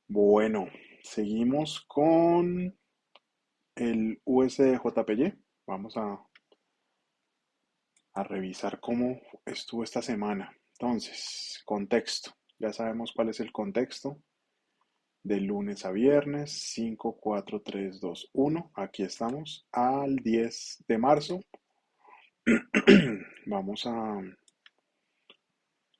Bueno, seguimos con el USDJPY. Vamos a revisar cómo estuvo esta semana. Entonces, contexto. Ya sabemos cuál es el contexto. De lunes a viernes, 5, 4, 3, 2, 1. Aquí estamos al 10 de marzo. Vamos a...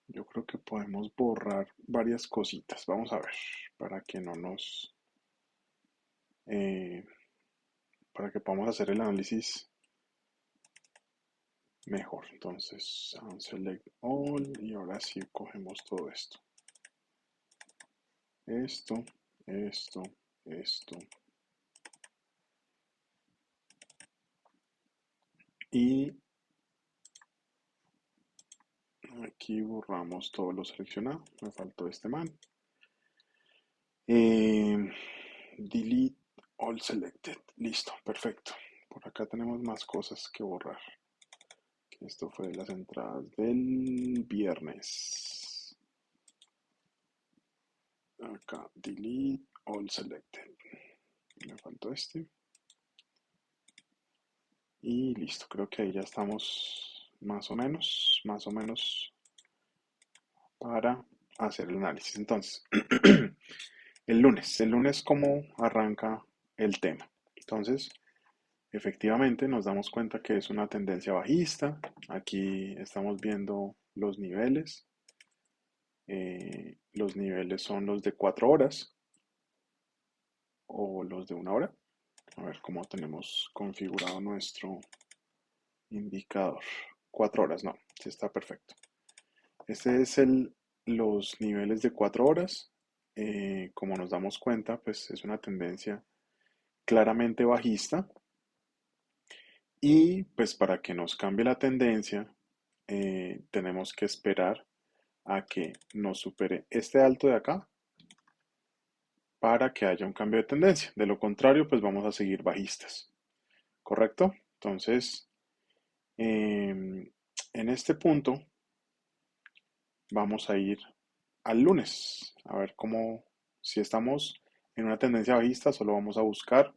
Yo creo que podemos borrar varias cositas. Vamos a ver, para que no nos... eh, para que podamos hacer el análisis mejor. Entonces, select all y ahora sí cogemos todo esto. Esto, esto, esto. Y aquí borramos todo lo seleccionado. Me faltó este man. Eh, delete all selected. Listo, perfecto. Por acá tenemos más cosas que borrar. Esto fue las entradas del viernes. Acá, delete all selected. Me faltó este. Y listo, creo que ahí ya estamos más o menos para hacer el análisis. Entonces, el lunes, ¿cómo arranca el tema? Entonces, efectivamente nos damos cuenta que es una tendencia bajista. Aquí estamos viendo los niveles. Los niveles son los de 4 horas o los de una hora. A ver cómo tenemos configurado nuestro indicador. 4 horas, no, sí está perfecto. Este es los niveles de 4 horas. Como nos damos cuenta, pues es una tendencia claramente bajista. Y pues para que nos cambie la tendencia, tenemos que esperar a que nos supere este alto de acá para que haya un cambio de tendencia. De lo contrario, pues vamos a seguir bajistas. ¿Correcto? Entonces, en este punto vamos a ir al lunes. A ver cómo, si estamos en una tendencia bajista, solo vamos a buscar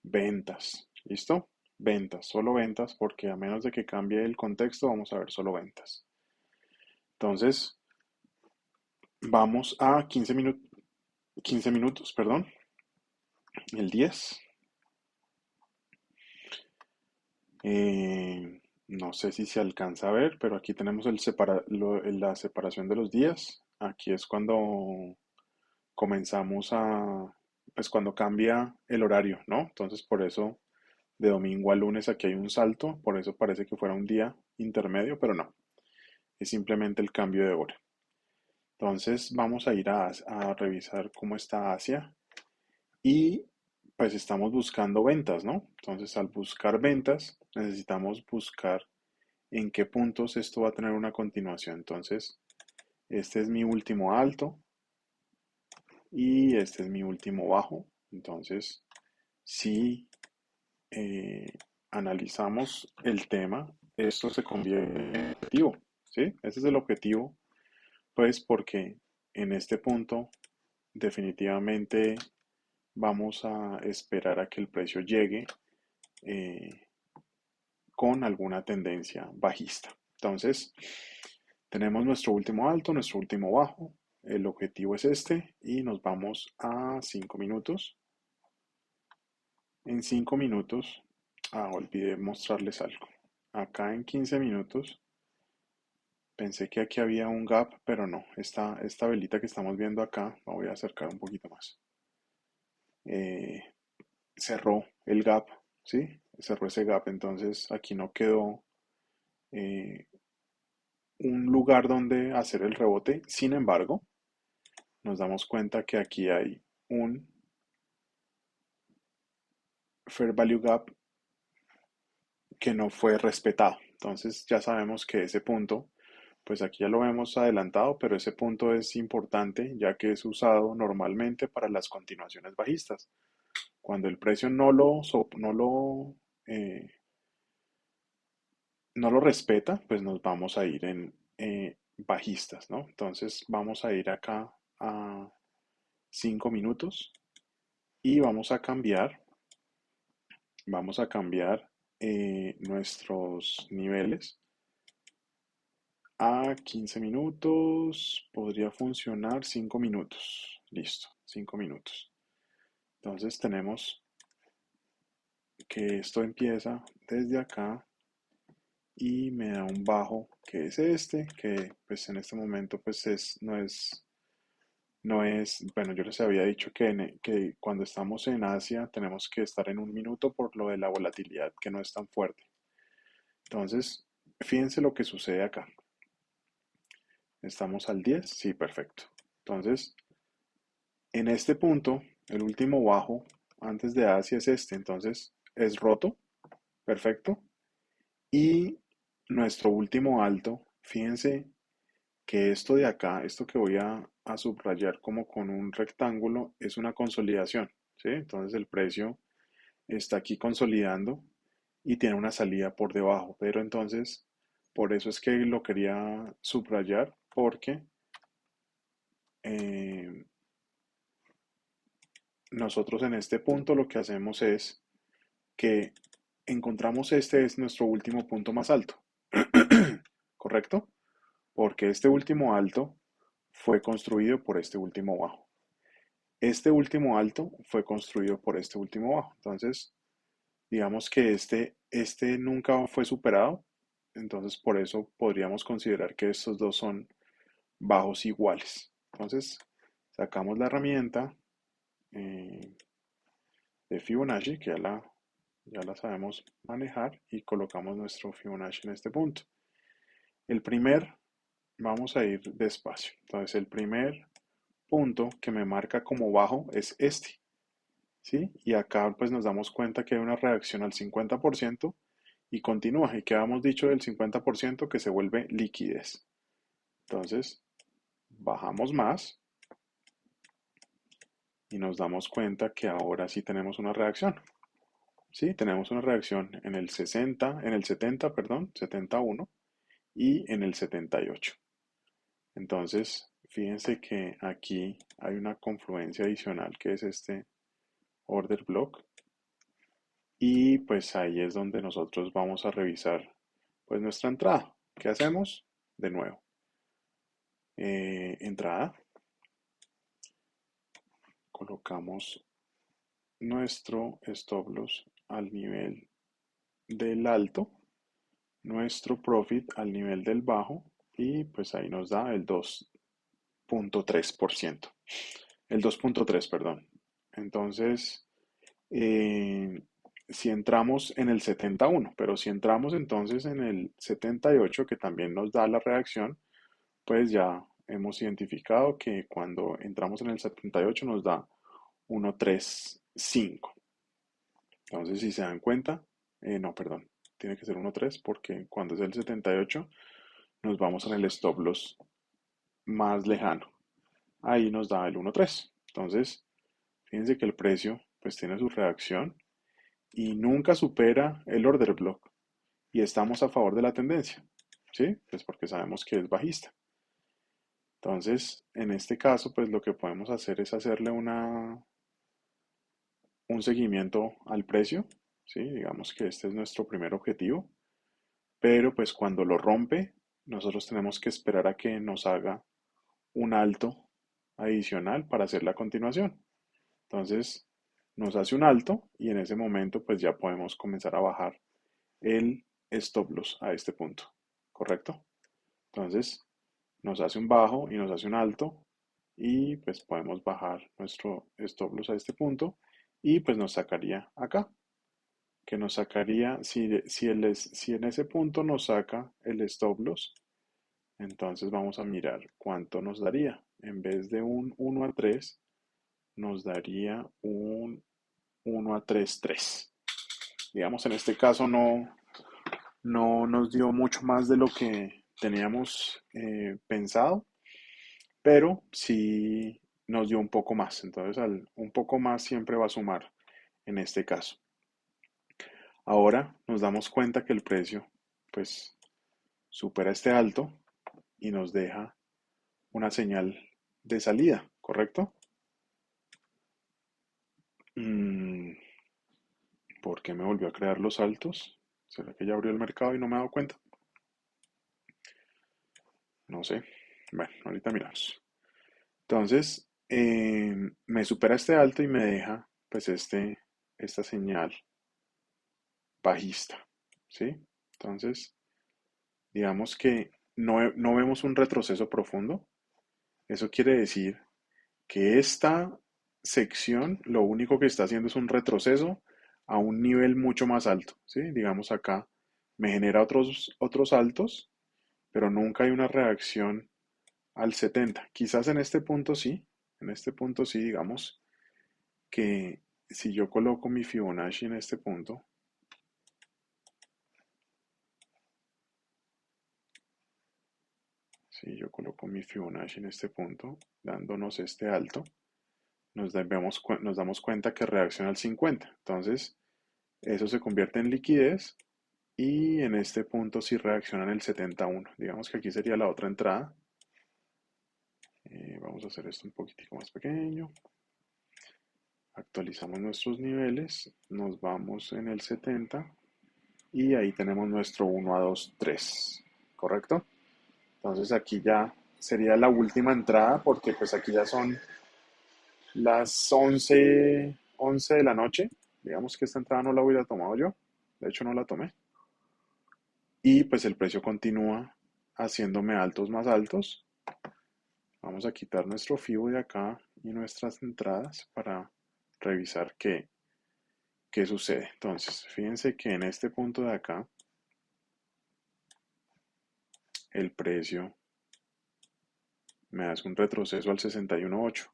ventas. ¿Listo? Ventas, solo ventas, porque a menos de que cambie el contexto, vamos a ver solo ventas. Entonces, vamos a 15 minutos, perdón, el 10. No sé si se alcanza a ver, pero aquí tenemos la separación de los días. Aquí es cuando comenzamos pues cuando cambia el horario, ¿no? Entonces por eso de domingo a lunes aquí hay un salto, por eso parece que fuera un día intermedio, pero no, es simplemente el cambio de hora. Entonces vamos a ir a revisar cómo está Asia y pues estamos buscando ventas, ¿no? Entonces al buscar ventas necesitamos buscar en qué puntos esto va a tener una continuación. Entonces este es mi último alto y este es mi último bajo. Entonces si eh, analizamos el tema, esto se convierte en objetivo, ¿sí? Ese es el objetivo, pues porque en este punto definitivamente vamos a esperar a que el precio llegue eh, con alguna tendencia bajista. Entonces, tenemos nuestro último alto, nuestro último bajo, el objetivo es este y nos vamos a 5 minutos. En 5 minutos, olvidé mostrarles algo. Acá en 15 minutos, pensé que aquí había un gap, pero no. Esta velita que estamos viendo acá, la voy a acercar un poquito más. Eh, cerró el gap, ¿sí? Cerró ese gap, entonces aquí no quedó eh, un lugar donde hacer el rebote. Sin embargo, nos damos cuenta que aquí hay un fair value gap que no fue respetado. Entonces ya sabemos que ese punto, pues aquí ya lo vemos adelantado, pero ese punto es importante ya que es usado normalmente para las continuaciones bajistas. Cuando el precio eh, no lo respeta, pues nos vamos a ir en bajistas, ¿no? Entonces vamos a ir acá a 5 minutos y vamos a cambiar nuestros niveles a 15 minutos. Podría funcionar 5 minutos. Listo, 5 minutos. Entonces tenemos que esto empieza desde acá y me da un bajo que es este, que pues en este momento pues no es, bueno, yo les había dicho que cuando estamos en Asia tenemos que estar en un minuto por lo de la volatilidad que no es tan fuerte. Entonces, fíjense lo que sucede acá. ¿Estamos al 10? Sí, perfecto. Entonces, en este punto, el último bajo antes de Asia es este, entonces es roto, perfecto. Y nuestro último alto, fíjense que esto de acá, esto que voy a subrayar como con un rectángulo, es una consolidación, ¿sí? Entonces el precio está aquí consolidando y tiene una salida por debajo, pero entonces, por eso es que lo quería subrayar, porque eh, nosotros en este punto lo que hacemos es que encontramos este es nuestro último punto más alto, ¿correcto? Porque este último alto fue construido por este último bajo. Este último alto fue construido por este último bajo. Entonces, digamos que este nunca fue superado. Entonces, por eso podríamos considerar que estos dos son bajos iguales. Entonces, sacamos la herramienta eh, de Fibonacci, que ya la sabemos manejar, y colocamos nuestro Fibonacci en este punto. El primer, vamos a ir despacio. Entonces, el primer punto que me marca como bajo es este, ¿sí? Y acá pues nos damos cuenta que hay una reacción al 50% y continúa. ¿Y qué habíamos dicho del 50%? Que se vuelve liquidez. Entonces, bajamos más y nos damos cuenta que ahora sí tenemos una reacción. Sí, tenemos una reacción en el 60, en el 70, perdón, 71 y en el 78. Entonces, fíjense que aquí hay una confluencia adicional que es este order block y pues ahí es donde nosotros vamos a revisar pues nuestra entrada. ¿Qué hacemos? De nuevo, entrada, colocamos nuestro stop loss al nivel del alto, nuestro profit al nivel del bajo y pues ahí nos da el 2.3%. El 2.3, perdón. Entonces, eh, si entramos en el 71, pero si entramos entonces en el 78, que también nos da la reacción, pues ya hemos identificado que cuando entramos en el 78 nos da 1.35. Entonces, si se dan cuenta, no, perdón, tiene que ser 1.3 porque cuando es el 78 nos vamos en el stop loss más lejano. Ahí nos da el 1.3. Entonces, fíjense que el precio pues tiene su reacción y nunca supera el order block y estamos a favor de la tendencia, ¿sí? Pues porque sabemos que es bajista. Entonces, en este caso, pues lo que podemos hacer es hacerle un seguimiento al precio, ¿sí? Digamos que este es nuestro primer objetivo, pero pues cuando lo rompe, nosotros tenemos que esperar a que nos haga un alto adicional para hacer la continuación. Entonces, nos hace un alto y en ese momento pues ya podemos comenzar a bajar el stop loss a este punto, ¿correcto? Entonces, nos hace un bajo y nos hace un alto y pues podemos bajar nuestro stop loss a este punto y pues nos sacaría acá, que nos sacaría, si en ese punto nos saca el stop loss, entonces vamos a mirar cuánto nos daría. En vez de un 1 a 3 nos daría un 1 a 3.3. Digamos, en este caso no nos dio mucho más de lo que teníamos pensado, pero sí nos dio un poco más. Entonces, un poco más siempre va a sumar en este caso. Ahora nos damos cuenta que el precio, pues, supera este alto y nos deja una señal de salida, ¿correcto? Mm, ¿Por qué me volvió a crear los saltos? ¿Será que ya abrió el mercado y no me he dado cuenta? No sé. Bueno, ahorita miramos. Entonces, me supera este alto y me deja, pues, esta señal bajista, ¿sí? Entonces, digamos que no vemos un retroceso profundo. Eso quiere decir que esta sección lo único que está haciendo es un retroceso a un nivel mucho más alto, ¿sí? Digamos acá me genera otros altos, pero nunca hay una reacción al 70. Quizás en este punto sí, digamos que si yo coloco mi Fibonacci en este punto, si yo coloco mi Fibonacci en este punto, dándonos este alto, nos damos cuenta que reacciona al 50. Entonces, eso se convierte en liquidez y en este punto sí reacciona en el 71. Digamos que aquí sería la otra entrada. Vamos a hacer esto un poquitico más pequeño. Actualizamos nuestros niveles, nos vamos en el 70 y ahí tenemos nuestro 1 a 2 3, ¿correcto? Entonces aquí ya sería la última entrada porque pues aquí ya son las 11 de la noche. Digamos que esta entrada no la hubiera tomado yo, de hecho no la tomé. Y pues el precio continúa haciéndome altos más altos. Vamos a quitar nuestro FIBO de acá y nuestras entradas para revisar qué sucede. Entonces, fíjense que en este punto de acá, el precio me hace un retroceso al 61.8.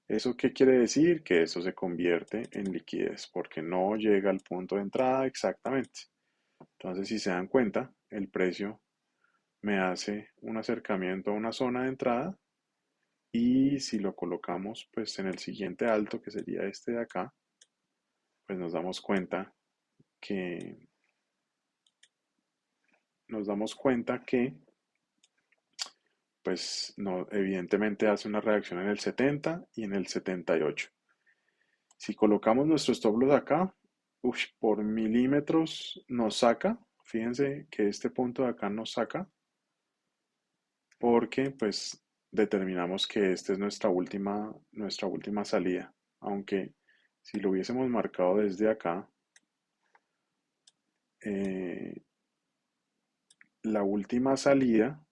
¿Eso qué quiere decir? Que esto se convierte en liquidez porque no llega al punto de entrada exactamente. Entonces, si se dan cuenta, el precio me hace un acercamiento a una zona de entrada y si lo colocamos pues en el siguiente alto, que sería este de acá, pues que nos damos cuenta que pues no, evidentemente hace una reacción en el 70 y en el 78. Si colocamos nuestro stop loss acá, por milímetros nos saca. Fíjense que este punto de acá nos saca porque pues determinamos que esta es nuestra última salida. Aunque si lo hubiésemos marcado desde acá, eh, la última salida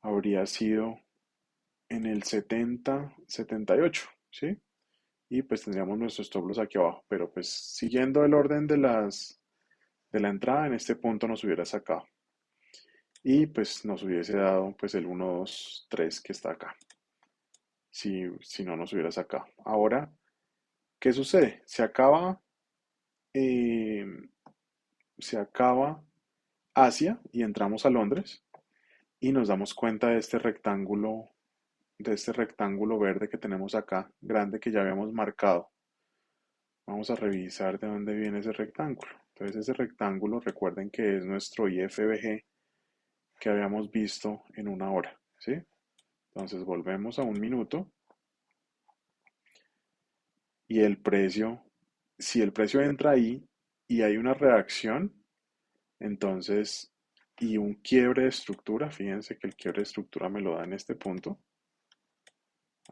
habría sido en el 70, 78, ¿sí? Y pues tendríamos nuestros stop loss aquí abajo, pero pues siguiendo el orden de la entrada en este punto nos hubiera sacado y pues nos hubiese dado pues el 1, 2, 3 que está acá, si no nos hubiera sacado. Ahora, ¿qué sucede? Eh, se acaba Asia y entramos a Londres y nos damos cuenta de este rectángulo verde que tenemos acá, grande que ya habíamos marcado. Vamos a revisar de dónde viene ese rectángulo. Entonces ese rectángulo, recuerden que es nuestro IFBG que habíamos visto en una hora, ¿sí? Entonces volvemos a un minuto y el precio, si el precio entra ahí y hay una reacción, entonces, y un quiebre de estructura, fíjense que el quiebre de estructura me lo da en este punto.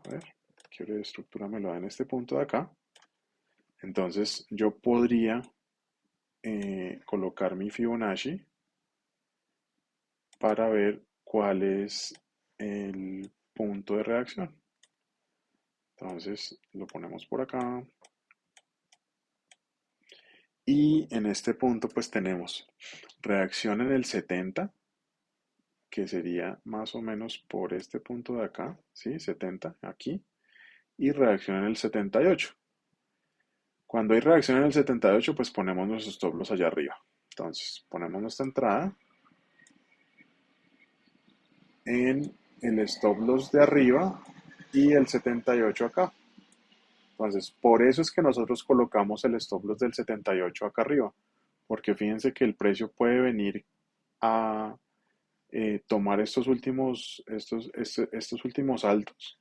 A ver, el quiebre de estructura me lo da en este punto de acá. Entonces yo podría colocar mi Fibonacci para ver cuál es el punto de reacción. Entonces lo ponemos por acá. Y en este punto pues tenemos reacción en el 70, que sería más o menos por este punto de acá, ¿sí? 70 aquí. Y reacción en el 78. Cuando hay reacción en el 78 pues ponemos nuestros stop loss allá arriba. Entonces ponemos nuestra entrada en el stop loss de arriba y el 78 acá. Entonces, por eso es que nosotros colocamos el stop loss del 78 acá arriba, porque fíjense que el precio puede venir a tomar estos últimos altos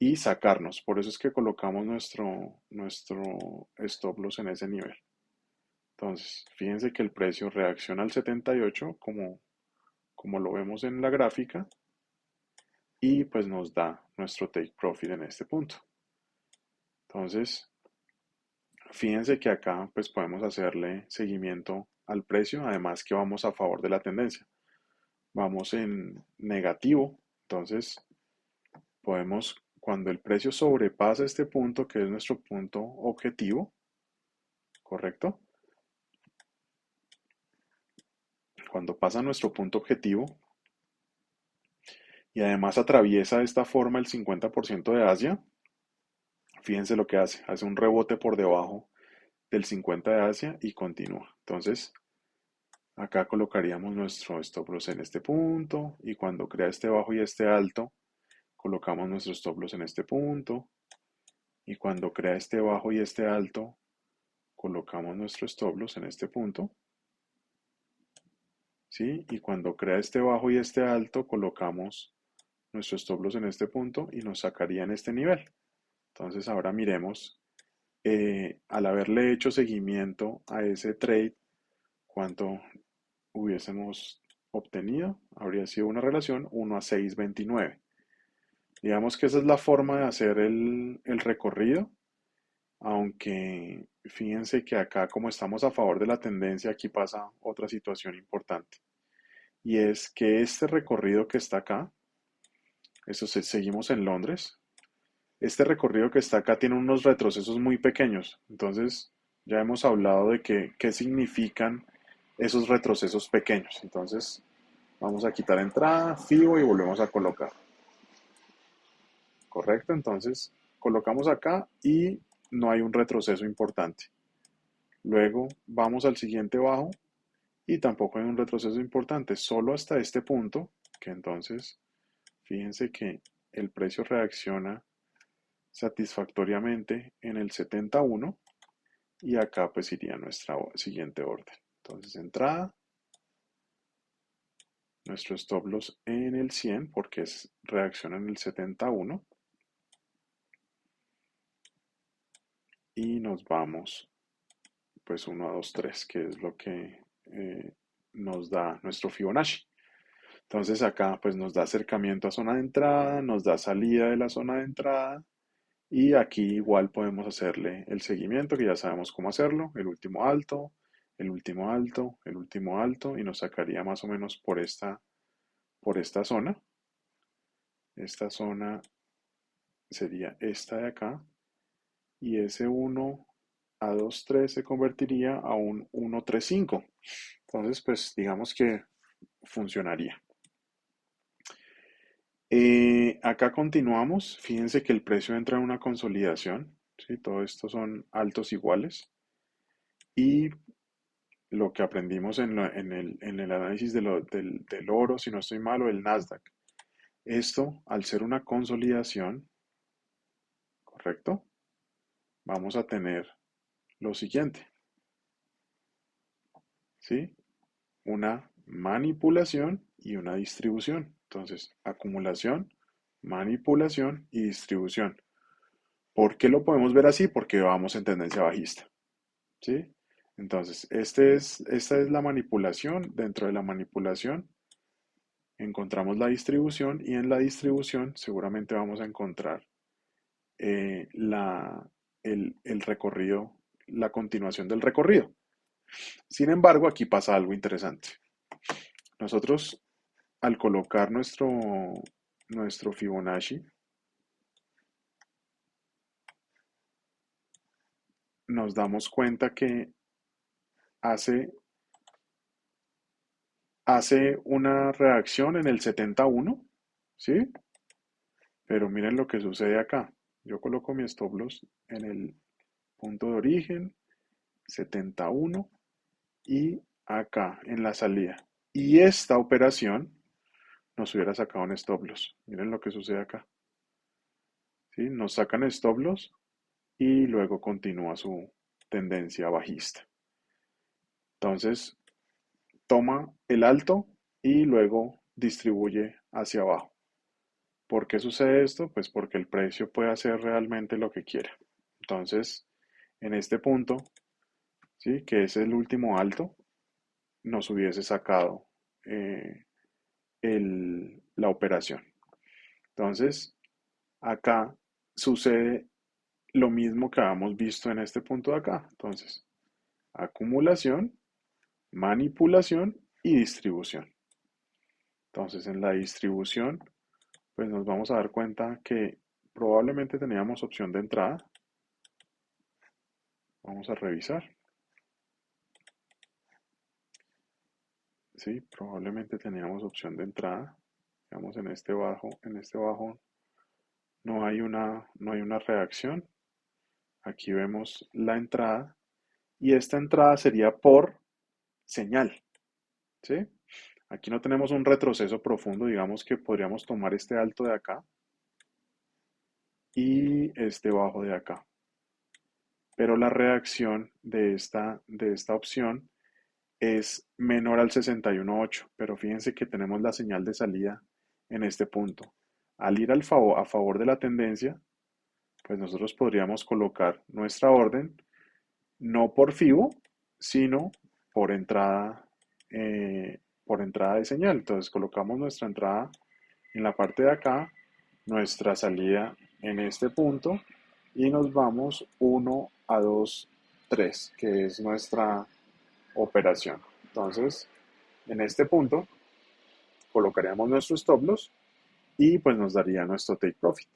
y sacarnos. Por eso es que colocamos nuestro stop loss en ese nivel. Entonces, fíjense que el precio reacciona al 78 como lo vemos en la gráfica y pues nos da nuestro take profit en este punto. Entonces, fíjense que acá pues podemos hacerle seguimiento al precio, además que vamos a favor de la tendencia. Vamos en negativo, entonces podemos, cuando el precio sobrepasa este punto, que es nuestro punto objetivo, ¿correcto? Cuando pasa nuestro punto objetivo y además atraviesa de esta forma el 50% de Asia, fíjense lo que hace. Hace un rebote por debajo del 50 de Asia y continúa. Entonces, acá colocaríamos nuestro stop loss en este punto y cuando crea este bajo y este alto, colocamos nuestro stop loss en este punto y cuando crea este bajo y este alto, colocamos nuestro stop loss en este punto. ¿Sí? Y cuando crea este bajo y este alto, colocamos nuestro stop loss en este punto y nos sacaría en este nivel. Entonces ahora miremos, al haberle hecho seguimiento a ese trade, cuánto hubiésemos obtenido. Habría sido una relación 1 a 6,29. Digamos que esa es la forma de hacer el recorrido, aunque fíjense que acá como estamos a favor de la tendencia, aquí pasa otra situación importante. Y es que este recorrido que está acá, seguimos en Londres, este recorrido que está acá tiene unos retrocesos muy pequeños. Entonces, ya hemos hablado de qué significan esos retrocesos pequeños. Entonces, vamos a quitar entrada, FIBO y volvemos a colocar. ¿Correcto? Entonces, colocamos acá y no hay un retroceso importante. Luego, vamos al siguiente bajo y tampoco hay un retroceso importante, solo hasta este punto, que entonces, fíjense que el precio reacciona satisfactoriamente en el 71 y acá pues iría nuestra siguiente orden. Entonces entrada, nuestro stop loss en el 100 porque reacciona en el 71 y nos vamos pues 1 a 2 3 que es lo que nos da nuestro Fibonacci. Entonces acá pues nos da acercamiento a zona de entrada, nos da salida de la zona de entrada y aquí igual podemos hacerle el seguimiento, que ya sabemos cómo hacerlo, el último alto, el último alto, el último alto, y nos sacaría más o menos por esta zona. Esta zona sería esta de acá, y ese 1 a 2 3 se convertiría a un 1 3 5. Entonces, pues digamos que funcionaría. Acá continuamos. Fíjense que el precio entra en una consolidación. ¿Sí? Todo esto son altos iguales. Y lo que aprendimos en el análisis del oro, si no estoy mal, o el Nasdaq. Esto, al ser una consolidación, ¿correcto? Vamos a tener lo siguiente, ¿sí? Una manipulación y una distribución. Entonces, acumulación, manipulación y distribución. ¿Por qué lo podemos ver así? Porque vamos en tendencia bajista, ¿sí? Entonces, esta es la manipulación. Dentro de la manipulación encontramos la distribución y en la distribución seguramente vamos a encontrar eh, la, el recorrido, la continuación del recorrido. Sin embargo, aquí pasa algo interesante. Nosotros, al colocar nuestro Fibonacci, nos damos cuenta que hace, hace una reacción en el 71, ¿sí? Pero miren lo que sucede acá. Yo coloco mi stop loss en el punto de origen, 71, y acá en la salida. Y esta operación nos hubiera sacado un stop loss. Miren lo que sucede acá. ¿Sí? Nos sacan stop loss y luego continúa su tendencia bajista. Entonces, toma el alto y luego distribuye hacia abajo. ¿Por qué sucede esto? Pues porque el precio puede hacer realmente lo que quiera. Entonces, en este punto, ¿sí? Que es el último alto, nos hubiese sacado eh, la operación. Entonces, acá sucede lo mismo que habíamos visto en este punto de acá. Entonces, acumulación, manipulación y distribución. Entonces, en la distribución, pues nos vamos a dar cuenta que probablemente teníamos opción de entrada. Vamos a revisar. Sí, probablemente teníamos opción de entrada. Digamos, en este bajo no hay una reacción. Aquí vemos la entrada y esta entrada sería por señal, ¿sí? Aquí no tenemos un retroceso profundo, digamos que podríamos tomar este alto de acá y este bajo de acá. Pero la reacción de esta opción es menor al 61.8, pero fíjense que tenemos la señal de salida en este punto. Al ir a favor de la tendencia, pues nosotros podríamos colocar nuestra orden no por FIBO, sino por entrada, por entrada de señal. Entonces colocamos nuestra entrada en la parte de acá, nuestra salida en este punto y nos vamos 1 a 2 3, que es nuestra operación. Entonces, en este punto colocaríamos nuestro stop loss y pues nos daría nuestro take profit.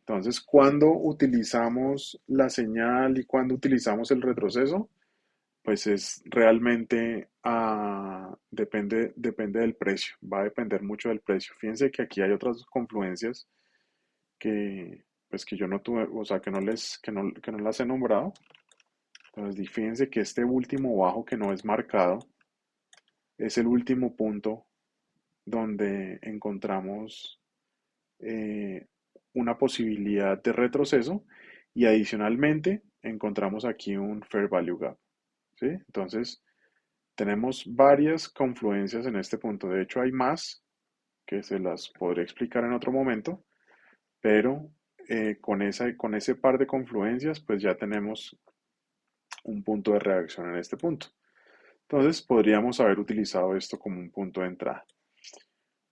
Entonces, cuando utilizamos la señal y cuando utilizamos el retroceso, pues es realmente depende del precio, va a depender mucho del precio. Fíjense que aquí hay otras confluencias que pues que yo no tuve, o sea, que no las he nombrado. Entonces, fíjense que este último bajo que no es marcado es el último punto donde encontramos eh, una posibilidad de retroceso y adicionalmente encontramos aquí un Fair Value Gap, ¿sí? Entonces, tenemos varias confluencias en este punto. De hecho, hay más que se las podré explicar en otro momento, pero con ese par de confluencias, pues ya tenemos un punto de reacción en este punto. Entonces, podríamos haber utilizado esto como un punto de entrada.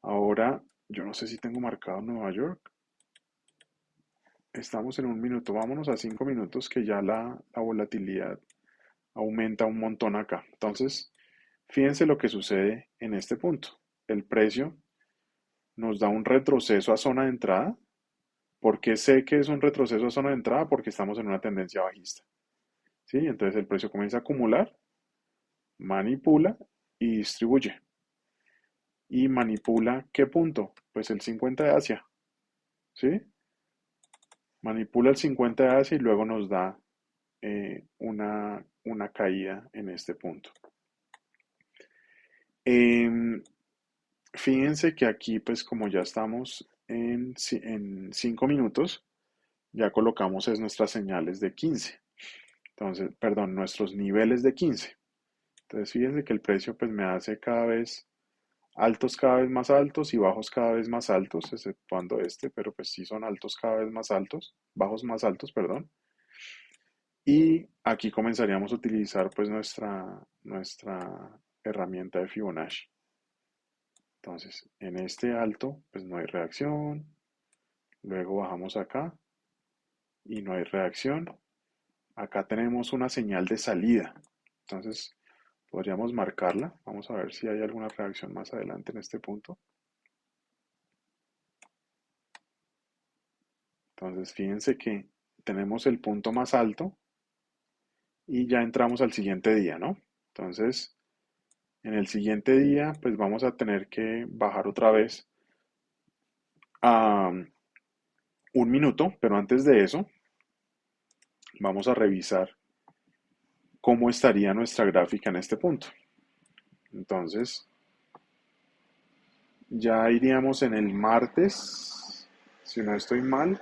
Ahora, yo no sé si tengo marcado Nueva York. Estamos en 1 minuto. Vámonos a 5 minutos que ya la volatilidad aumenta un montón acá. Entonces, fíjense lo que sucede en este punto. El precio nos da un retroceso a zona de entrada. ¿Por qué sé que es un retroceso a zona de entrada? Porque estamos en una tendencia bajista. ¿Sí? Entonces el precio comienza a acumular, manipula y distribuye. ¿Y manipula qué punto? Pues el 50 de Asia. ¿Sí? Manipula el 50 de Asia y luego nos da una caída en este punto. Em, Fíjense que aquí, pues como ya estamos en 5 minutos, ya colocamos es nuestras señales de 15. Entonces, perdón, nuestros niveles de 15. Entonces, fíjense que el precio pues me hace cada vez altos cada vez más altos y bajos cada vez más altos, exceptuando este, pero pues sí son altos cada vez más altos, bajos más altos, perdón. Y aquí comenzaríamos a utilizar pues nuestra herramienta de Fibonacci. Entonces, en este alto pues no hay reacción, luego bajamos acá y no hay reacción. Acá tenemos una señal de salida. Entonces, podríamos marcarla. Vamos a ver si hay alguna reacción más adelante en este punto. Entonces, fíjense que tenemos el punto más alto y ya entramos al siguiente día, ¿no? Entonces, en el siguiente día, pues vamos a tener que bajar otra vez a 1 minuto, pero antes de eso, vamos a revisar cómo estaría nuestra gráfica en este punto. Entonces, ya iríamos en el martes, si no estoy mal.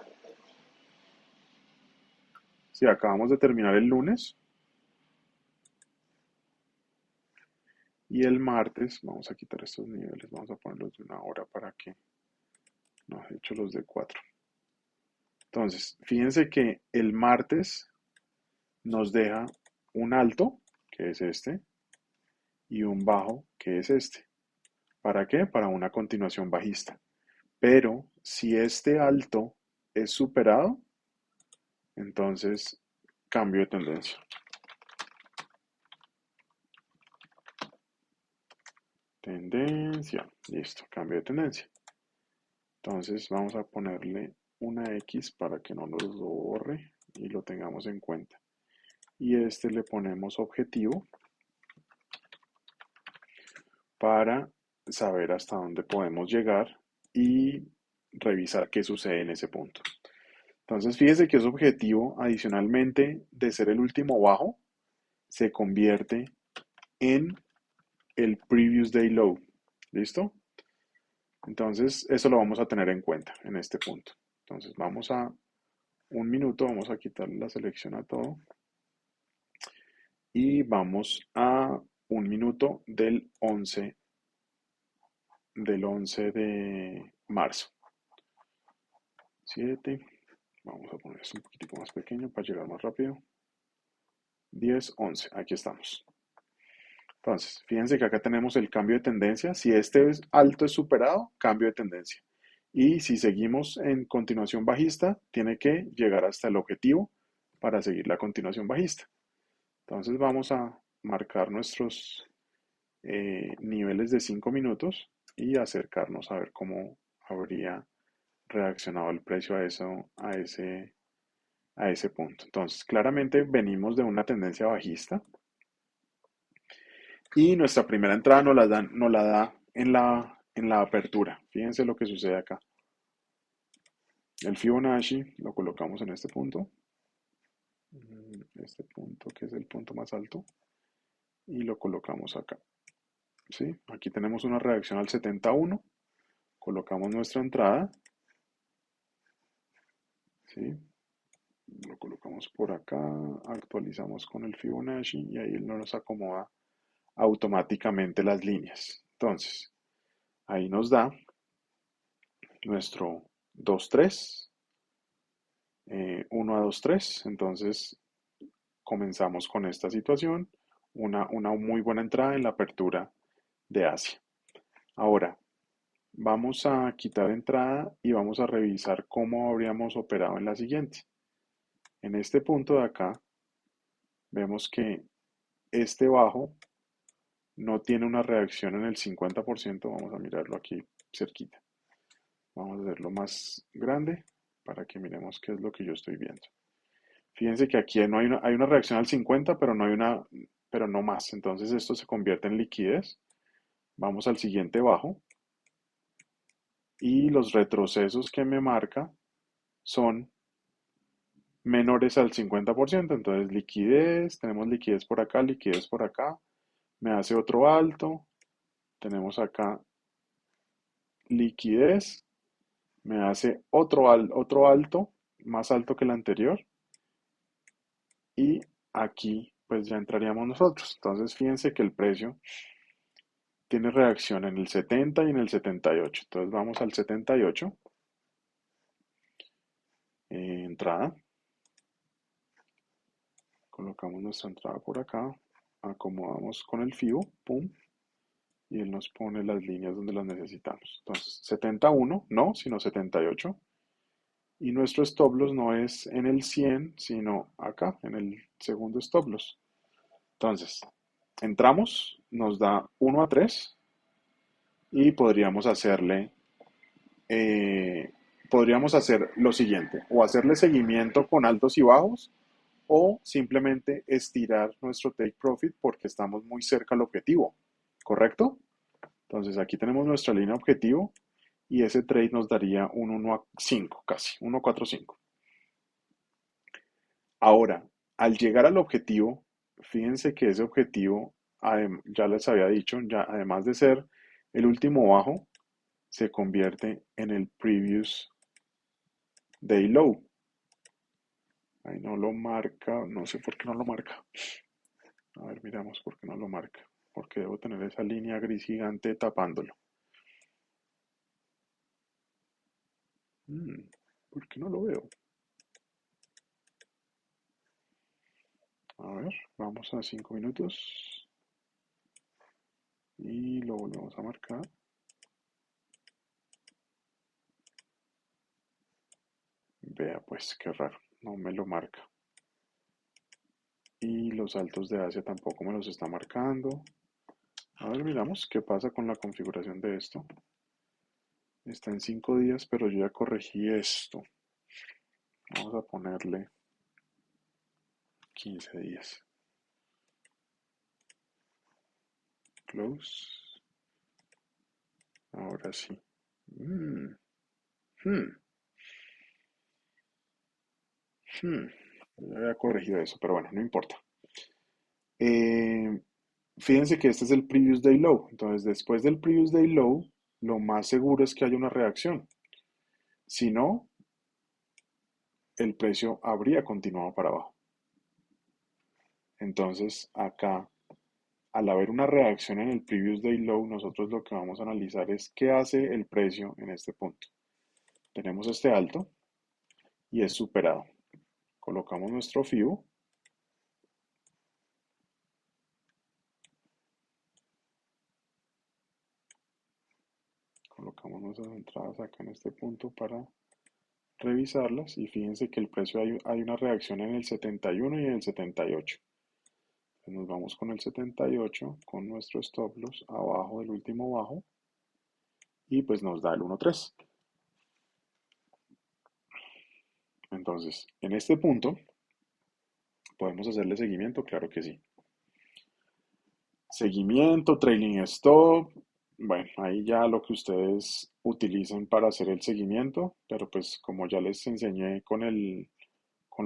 Si acabamos de terminar el lunes y el martes, vamos a quitar estos niveles, vamos a ponerlos de 1 hora para que No, he hecho los de 4. Entonces, fíjense que el martes nos deja un alto, que es este, y un bajo, que es este. ¿Para qué? Para una continuación bajista. Pero si este alto es superado, entonces cambio de tendencia. Tendencia. Listo, cambio de tendencia. Entonces vamos a ponerle una X para que no nos lo borre y lo tengamos en cuenta. Y este le ponemos objetivo para saber hasta dónde podemos llegar y revisar qué sucede en ese punto. Entonces fíjese que ese objetivo, adicionalmente de ser el último bajo, se convierte en el previous day low. ¿Listo? Entonces eso lo vamos a tener en cuenta en este punto. Entonces vamos a un minuto, vamos a quitarle la selección a todo y vamos a un minuto del 11 de marzo. 7, vamos a poner esto un poquitico más pequeño para llegar más rápido. 10, 11, aquí estamos. Entonces, fíjense que acá tenemos el cambio de tendencia. Si este alto es superado, cambio de tendencia. Y si seguimos en continuación bajista, tiene que llegar hasta el objetivo para seguir la continuación bajista. Entonces vamos a marcar nuestros niveles de 5 minutos y acercarnos a ver cómo habría reaccionado el precio a ese punto. Entonces, claramente venimos de una tendencia bajista y nuestra primera entrada nos la da en la apertura. Fíjense lo que sucede acá. El Fibonacci lo colocamos en este punto, que es el punto más alto, y lo colocamos acá. ¿Sí? Aquí tenemos una reacción al 71, colocamos nuestra entrada, ¿sí? Lo colocamos por acá, actualizamos con el Fibonacci y ahí nos acomoda automáticamente las líneas. Entonces, ahí nos da nuestro 2-3, 1 a 2-3. Entonces, comenzamos con esta situación, una muy buena entrada en la apertura de Asia. Ahora, vamos a quitar entrada y vamos a revisar cómo habríamos operado en la siguiente. En este punto de acá, vemos que este bajo no tiene una reacción en el 50%. Vamos a mirarlo aquí cerquita. Vamos a hacerlo más grande para que miremos qué es lo que yo estoy viendo. Fíjense que aquí no hay una reacción al 50, pero no más. Entonces esto se convierte en liquidez. Vamos al siguiente bajo y los retrocesos que me marca son menores al 50%. Entonces liquidez, tenemos liquidez por acá, me hace otro alto, tenemos acá liquidez, me hace otro alto, más alto que el anterior, y aquí pues ya entraríamos nosotros. Entonces fíjense que el precio tiene reacción en el 70 y en el 78. Entonces vamos al 78, entrada, colocamos nuestra entrada por acá, acomodamos con el FIBO, pum, y él nos pone las líneas donde las necesitamos. Entonces 71, no, sino 78. Y nuestro stop loss no es en el 100, sino acá, en el segundo stop loss. Entonces, entramos, nos da 1 a 3 y eh, podríamos hacer lo siguiente, o hacerle seguimiento con altos y bajos, o simplemente estirar nuestro take profit porque estamos muy cerca al objetivo, ¿correcto? Entonces aquí tenemos nuestra línea objetivo y ese trade nos daría un 1 a 5 casi, 1.45. Ahora, al llegar al objetivo, fíjense que ese objetivo, ya les había dicho, ya además de ser el último bajo, se convierte en el previous day low. Ahí no lo marca, no sé por qué no lo marca. A ver, miramos por qué no lo marca. Porque debo tener esa línea gris gigante tapándolo. Mm, ¿Por qué no lo veo? A ver, vamos a 5 minutos y lo volvemos a marcar. Vea pues, qué raro, no me lo marca. Y los saltos de Asia tampoco me los está marcando. A ver, miramos qué pasa con la configuración de esto. Está en 5 días, pero yo ya corregí esto. Vamos a ponerle 15 días. Close. Ahora sí. Mm, hmm, hmm. Ya había corregido eso, pero bueno, no importa. Eh, Fíjense que este es el previous day low. Entonces, después del previous day low, lo más seguro es que haya una reacción. Si no, el precio habría continuado para abajo. Entonces, acá, al haber una reacción en el previous day low, nosotros lo que vamos a analizar es qué hace el precio en este punto. Tenemos este alto y es superado. Colocamos nuestro FIBO. Colocamos nuestras entradas acá en este punto para revisarlas y fíjense que el precio hay una reacción en el 71 y en el 78. Entonces nos vamos con el 78 con nuestro stop loss abajo del último bajo y pues nos da el 1.3. Entonces, en este punto, ¿podemos hacerle seguimiento? Claro que sí. Seguimiento, trailing stop. Bueno, ahí ya lo que ustedes utilicen para hacer el seguimiento, pero pues como ya les enseñé con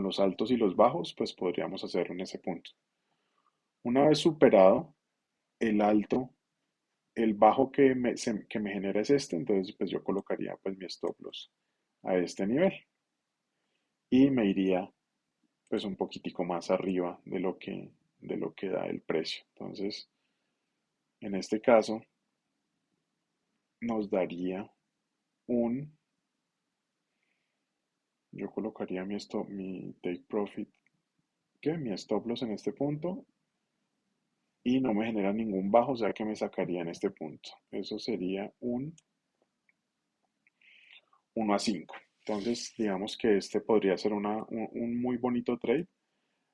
los altos y los bajos, pues podríamos hacerlo en ese punto. Una vez superado el alto, el bajo que me genera es este, entonces pues yo colocaría pues mi stop loss a este nivel y me iría pues un poquitico más arriba de lo que da el precio. Entonces, en este caso, nos daría un, yo colocaría mi take profit, que mi stop loss en este punto y no me genera ningún bajo, o sea que me sacaría en este punto. Eso sería un 1 a 5. Entonces, digamos que este podría ser un muy bonito trade.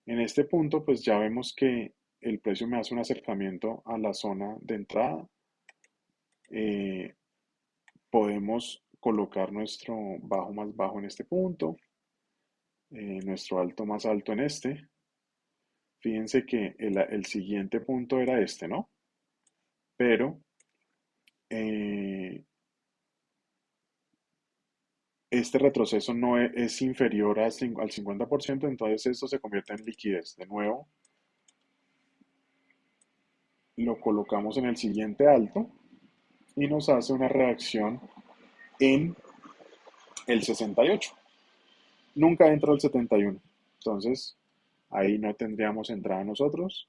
En este punto, pues ya vemos que el precio me hace un acercamiento a la zona de entrada. Eh, Podemos colocar nuestro bajo más bajo en este punto, nuestro alto más alto en este. Fíjense que el siguiente punto era este, ¿no? Pero eh, este retroceso no es inferior al 50%, entonces esto se convierte en liquidez. De nuevo, lo colocamos en el siguiente alto y nos hace una reacción en el 68. Nunca entra el 71. Entonces, ahí no tendríamos entrada nosotros.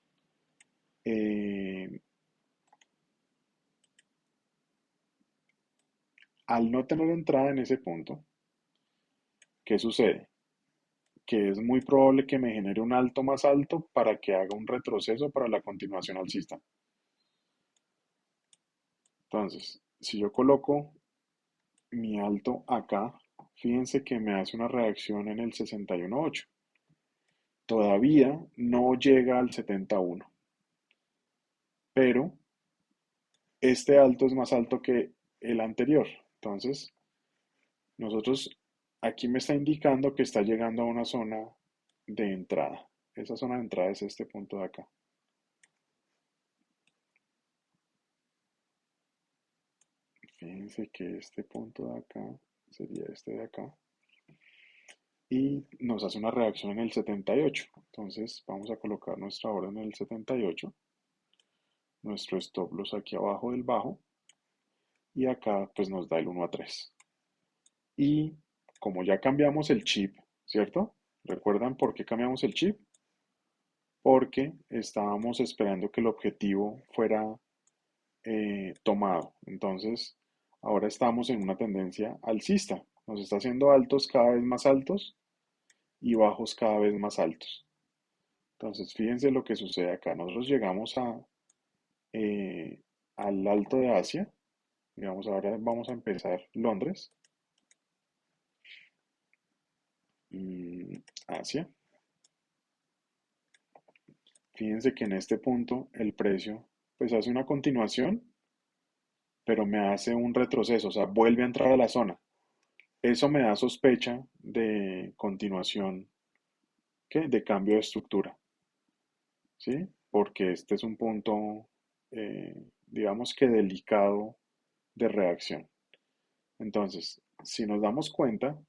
Eh, Al no tener entrada en ese punto, ¿qué sucede? Que es muy probable que me genere un alto más alto para que haga un retroceso para la continuación alcista. Entonces, si yo coloco mi alto acá, fíjense que me hace una reacción en el 61.8. Todavía no llega al 71, pero este alto es más alto que el anterior. Entonces, nosotros aquí me está indicando que está llegando a una zona de entrada. Esa zona de entrada es este punto de acá. Fíjense que este punto de acá sería este de acá. Y nos hace una reacción en el 78. Entonces vamos a colocar nuestra orden en el 78. Nuestro stop loss aquí abajo del bajo. Y acá pues nos da el 1 a 3. Y como ya cambiamos el chip, ¿cierto? ¿Recuerdan por qué cambiamos el chip? Porque estábamos esperando que el objetivo fuera tomado. Entonces, ahora estamos en una tendencia alcista. Nos está haciendo altos cada vez más altos y bajos cada vez más altos. Entonces, fíjense lo que sucede acá. Nosotros llegamos eh, al Alto de Asia. Digamos, ahora vamos a empezar Londres, Asia. Fíjense que en este punto el precio pues hace una continuación, pero me hace un retroceso, o sea, vuelve a entrar a la zona. Eso me da sospecha de continuación, ¿qué? De cambio de estructura, ¿sí? Porque este es un punto, digamos que delicado de reacción. Entonces, si nos damos cuenta,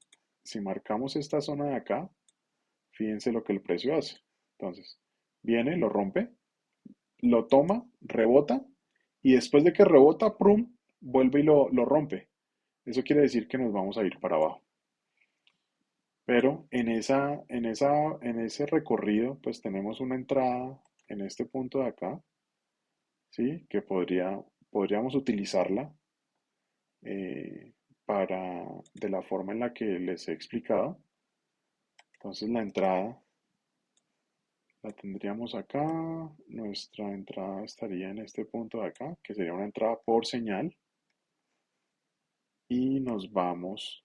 si marcamos esta zona de acá, fíjense lo que el precio hace. Entonces, viene, lo rompe, lo toma, rebota y después de que rebota, prum, vuelve y lo rompe. Eso quiere decir que nos vamos a ir para abajo. Pero en ese recorrido, pues tenemos una entrada en este punto de acá, ¿sí? Que podríamos utilizarla de la forma en la que les he explicado. Entonces la entrada la tendríamos acá, nuestra entrada estaría en este punto de acá, que sería una entrada por señal, y nos vamos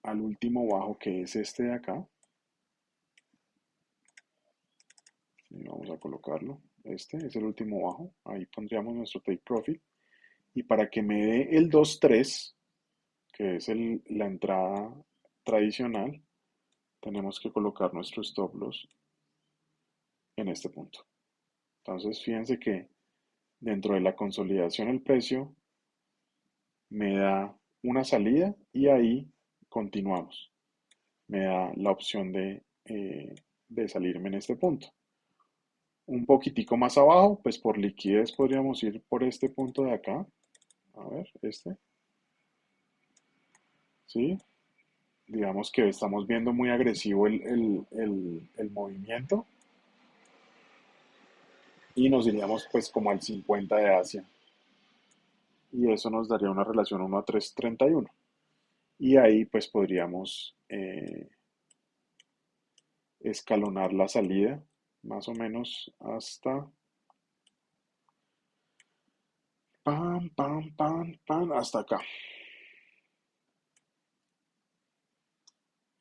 al último bajo que es este de acá, y vamos a colocarlo, este es el último bajo, ahí pondríamos nuestro take profit, y para que me dé el 2.3, que es la entrada tradicional, tenemos que colocar nuestro stop loss en este punto. Entonces fíjense que dentro de la consolidación el precio me da una salida y ahí continuamos. Me da la opción de salirme en este punto. Un poquitico más abajo, pues por liquidez podríamos ir por este punto de acá. A ver, ¿sí? Digamos que estamos viendo muy agresivo el movimiento y nos iríamos pues como al 50 de Asia. Y eso nos daría una relación 1 a 3,31. Y ahí pues podríamos escalonar la salida más o menos hasta pam, pam, pam, pam, hasta acá.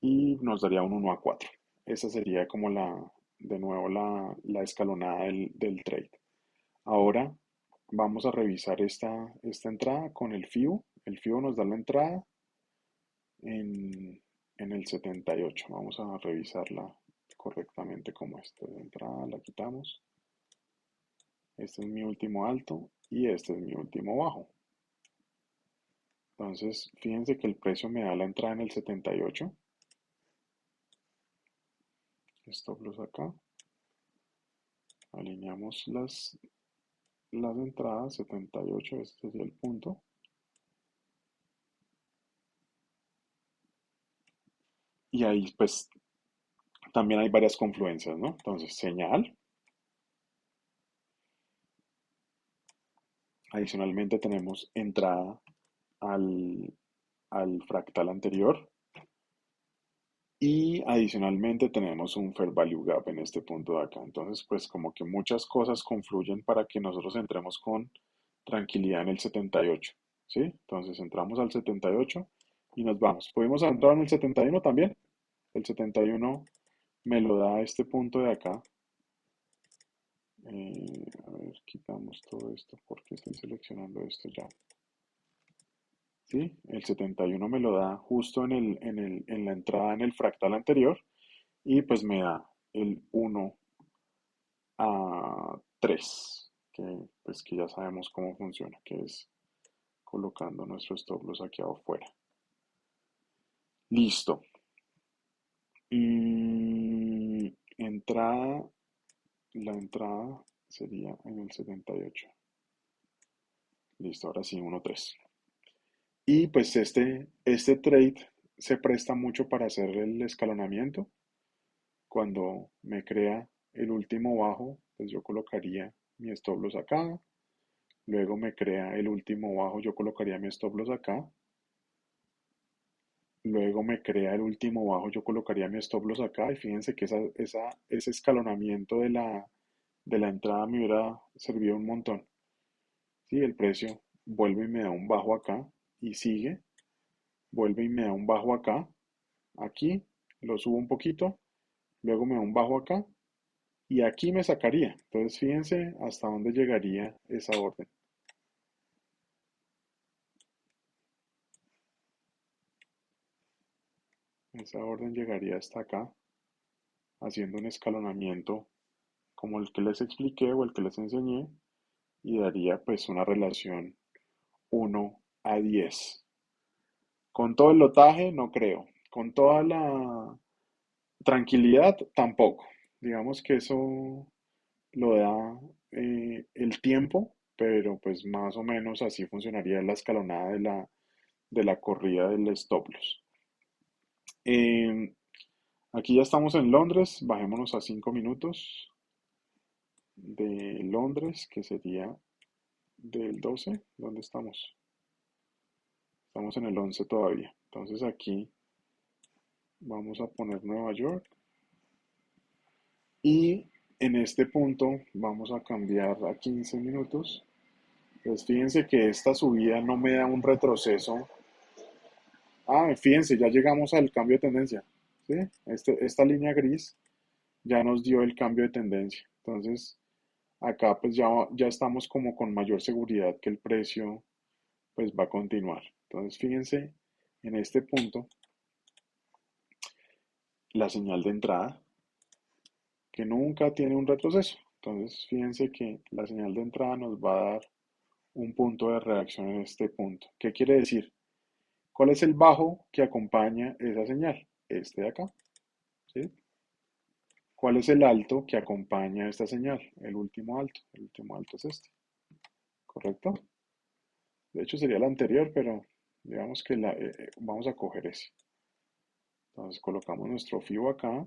Y nos daría un 1 a 4. Esa sería como de nuevo la escalonada del trade. Ahora vamos a revisar esta entrada con el FIBO. El FIBO nos da la entrada en el 78. Vamos a revisarla correctamente como esta de entrada. La quitamos. Este es mi último alto y este es mi último bajo. Entonces, fíjense que el precio me da la entrada en el 78. Stop loss acá. Alineamos las entradas, 78, este es el punto. Y ahí pues también hay varias confluencias, ¿no? Entonces, señal. Adicionalmente tenemos entrada al, al fractal anterior. Y adicionalmente tenemos un Fair Value Gap en este punto de acá. Entonces, pues como que muchas cosas confluyen para que nosotros entremos con tranquilidad en el 78. ¿Sí? Entonces entramos al 78 y nos vamos. ¿Podemos entrar en el 71 también? El 71 me lo da este punto de acá. A ver, quitamos todo esto porque estoy seleccionando esto ya. ¿Sí? El 71 me lo da justo en la entrada en el fractal anterior y pues me da el 1 a 3, que ya sabemos cómo funciona, que es colocando nuestro stop loss aquí afuera. Listo. Entrada, la entrada sería en el 78. Listo, ahora sí, 1 a 3. Y pues este trade se presta mucho para hacer el escalonamiento. Cuando me crea el último bajo, pues yo colocaría mi stop loss acá, luego me crea el último bajo, yo colocaría mi stop loss acá, luego me crea el último bajo, yo colocaría mi stop loss acá y fíjense que ese escalonamiento de la entrada me hubiera servido un montón. Sí, el precio vuelve y me da un bajo acá y sigue, vuelve y me da un bajo acá, aquí lo subo un poquito, luego me da un bajo acá y aquí me sacaría. Entonces fíjense hasta dónde llegaría esa orden. Esa orden llegaría hasta acá, haciendo un escalonamiento como el que les expliqué o el que les enseñé y daría pues una relación 1 a 10. Con todo el lotaje no creo. Con toda la tranquilidad tampoco. Digamos que eso lo da el tiempo, pero pues más o menos así funcionaría la escalonada de la corrida del stop loss. Eh, Aquí ya estamos en Londres, bajémonos a 5 minutos de Londres, que sería del 12. ¿Dónde estamos? Estamos en el 11 todavía. Entonces aquí vamos a poner Nueva York y en este punto vamos a cambiar a 15 minutos. Pues fíjense que esta subida no me da un retroceso. Ah, fíjense, ya llegamos al cambio de tendencia. ¿Sí? Esta línea gris ya nos dio el cambio de tendencia. Entonces, acá pues ya estamos como con mayor seguridad que el precio pues va a continuar. Entonces, fíjense en este punto la señal de entrada que nunca tiene un retroceso. Entonces, fíjense que la señal de entrada nos va a dar un punto de reacción en este punto. ¿Qué quiere decir? ¿Cuál es el bajo que acompaña esa señal? Este de acá. ¿Sí? ¿Cuál es el alto que acompaña esta señal? El último alto. El último alto es este. ¿Correcto? De hecho sería el anterior, pero digamos que vamos a coger ese. Entonces colocamos nuestro FIBO acá,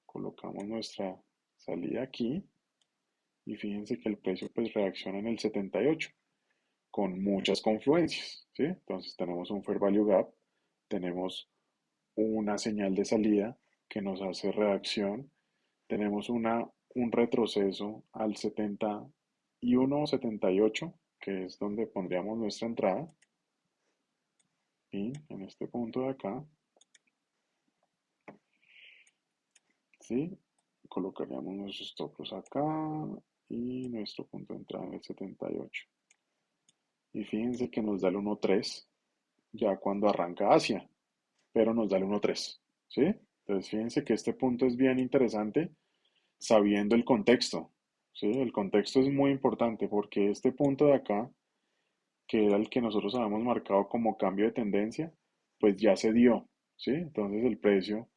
colocamos nuestra salida aquí y fíjense que el precio pues reacciona en el 78 con muchas confluencias, ¿sí? Entonces tenemos un Fair Value Gap, tenemos una señal de salida que nos hace reacción, tenemos un retroceso al 71 o 78, que es donde pondríamos nuestra entrada, y en este punto de acá, ¿sí? Colocaríamos nuestros stop acá y nuestro punto de entrada en el 78. Y fíjense que nos da el 1.3 ya cuando arranca hacia, pero nos da el 1.3, ¿sí? Entonces fíjense que este punto es bien interesante sabiendo el contexto, ¿sí? El contexto es muy importante porque este punto de acá, que era el que nosotros habíamos marcado como cambio de tendencia, pues ya se dio, ¿sí? Entonces el precio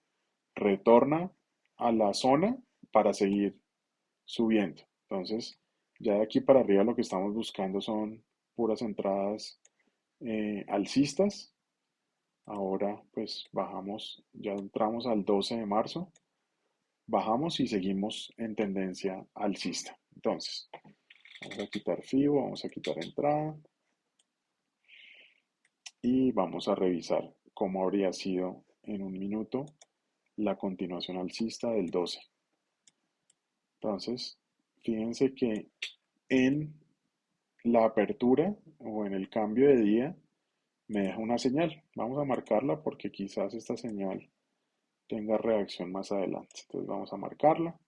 retorna a la zona para seguir subiendo. Entonces, ya de aquí para arriba lo que estamos buscando son puras entradas alcistas. Ahora pues bajamos, ya entramos al 12 de marzo, bajamos y seguimos en tendencia alcista. Entonces, vamos a quitar FIBO, vamos a quitar entrada y vamos a revisar cómo habría sido en un minuto la continuación alcista del 12. Entonces, fíjense que en la apertura o en el cambio de día me deja una señal. Vamos a marcarla porque quizás esta señal tenga reacción más adelante. Entonces vamos a marcarla.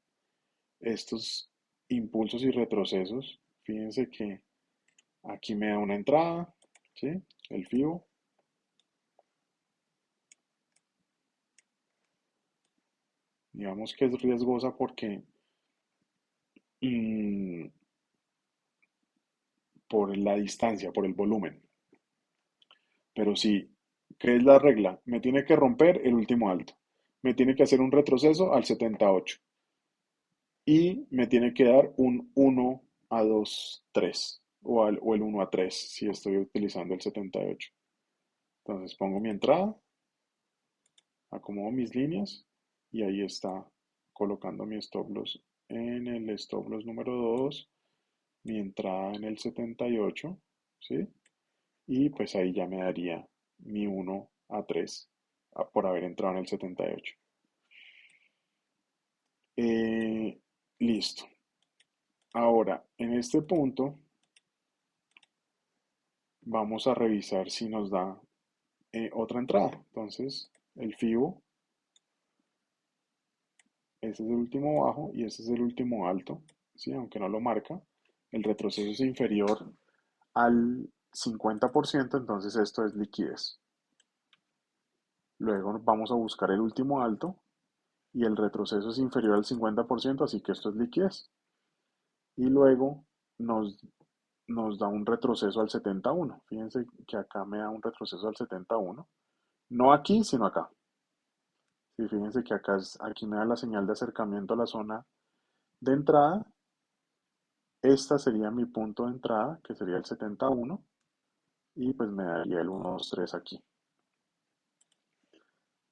Estos impulsos y retrocesos, fíjense que aquí me da una entrada, ¿sí? El FIBO. Digamos que es riesgosa porque mm, por la distancia, por el volumen. Pero sí, ¿qué es la regla? Me tiene que romper el último alto. Me tiene que hacer un retroceso al 78. Y me tiene que dar un 1 a 2 3 o el 1 a 3 si estoy utilizando el 78. Entonces pongo mi entrada, acomodo mis líneas y ahí está colocando mi stop loss en el stop loss número 2 mi entrada en el 78, ¿sí? Y pues ahí ya me daría mi 1 a 3 por haber entrado en el 78. Listo. Ahora, en este punto, vamos a revisar si nos da otra entrada. Entonces, el FIBO, este es el último bajo y este es el último alto, ¿sí? Aunque no lo marca. El retroceso es inferior al 50%, entonces esto es liquidez. Luego vamos a buscar el último alto y el retroceso es inferior al 50%, así que esto es liquidez. Y luego nos, nos da un retroceso al 71. Fíjense que acá me da un retroceso al 71. No aquí, sino acá. Sí, fíjense que acá aquí me da la señal de acercamiento a la zona de entrada. Esta sería mi punto de entrada, que sería el 71. Y pues me daría el 1, 2, 3 aquí.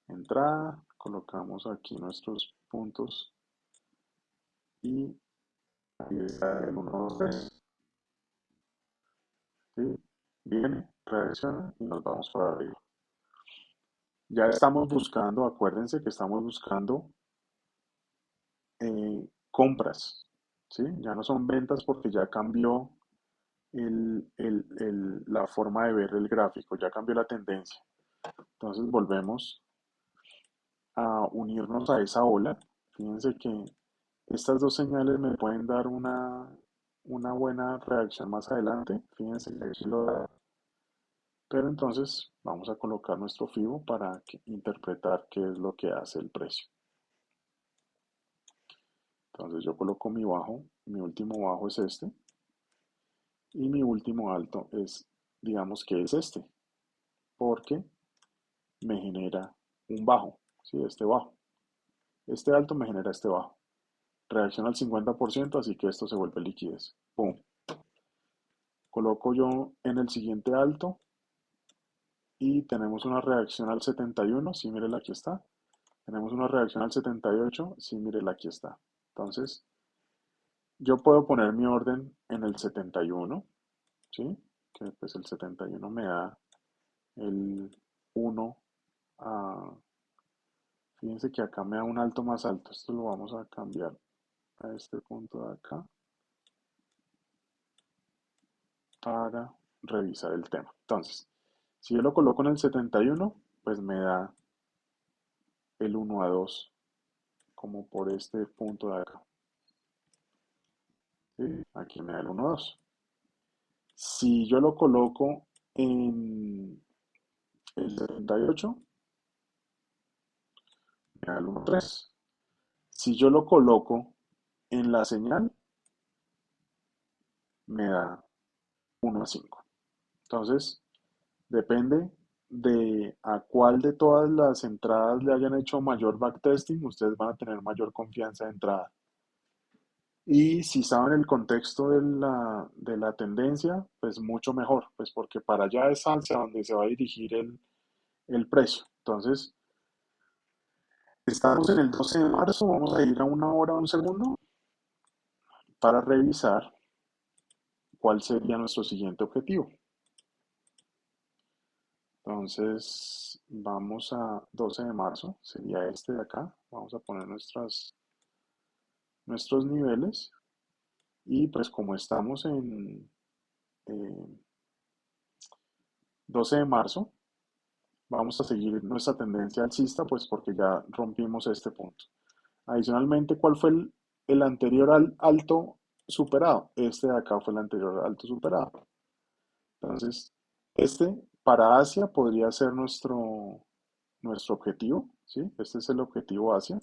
Entrada, colocamos aquí nuestros puntos y ahí está el 1, 2, 3. ¿Sí? Viene, reacciona y nos vamos para arriba. Ya estamos buscando, acuérdense que estamos buscando compras, ¿sí? Ya no son ventas porque ya cambió la forma de ver el gráfico, ya cambió la tendencia. Entonces volvemos a unirnos a esa ola. Fíjense que estas dos señales me pueden dar una buena reacción más adelante. Fíjense que aquí lo da. Pero entonces vamos a colocar nuestro FIBO para interpretar qué es lo que hace el precio. Entonces yo coloco mi bajo, mi último bajo es este y mi último alto es, digamos que es este, porque me genera un bajo, ¿sí? Este bajo. Este alto me genera este bajo. Reacciona al 50%, así que esto se vuelve liquidez. ¡Pum! Coloco yo en el siguiente alto y tenemos una reacción al 71, sí, mírela, aquí está. Tenemos una reacción al 78, sí, mírela, aquí está. Entonces, yo puedo poner mi orden en el 71, ¿sí? Que pues el 71 me da el 1 a... Fíjense que acá me da un alto más alto. Esto lo vamos a cambiar a este punto de acá para revisar el tema. Entonces, si yo lo coloco en el 71, pues me da el 1 a 2 como por este punto de acá. ¿Sí? Aquí me da el 1 a 2. Si yo lo coloco en el 78, me da el 1 a 3. Si yo lo coloco en la señal, me da 1 a 5. Entonces, depende de a cuál de todas las entradas le hayan hecho mayor backtesting, ustedes van a tener mayor confianza de entrada. Y si saben el contexto de la tendencia, pues mucho mejor, pues porque para allá es hacia donde se va a dirigir el precio. Entonces, estamos en el 12 de marzo, vamos a ir a 1 hora, un segundo, para revisar cuál sería nuestro siguiente objetivo. Entonces, vamos a 12 de marzo, sería este de acá. Vamos a poner nuestros niveles y pues como estamos en 12 de marzo, vamos a seguir nuestra tendencia alcista, pues porque ya rompimos este punto. Adicionalmente, ¿cuál fue el anterior alto superado? Este de acá fue el anterior alto superado. Entonces, este para Asia podría ser nuestro objetivo, ¿sí? Este es el objetivo Asia.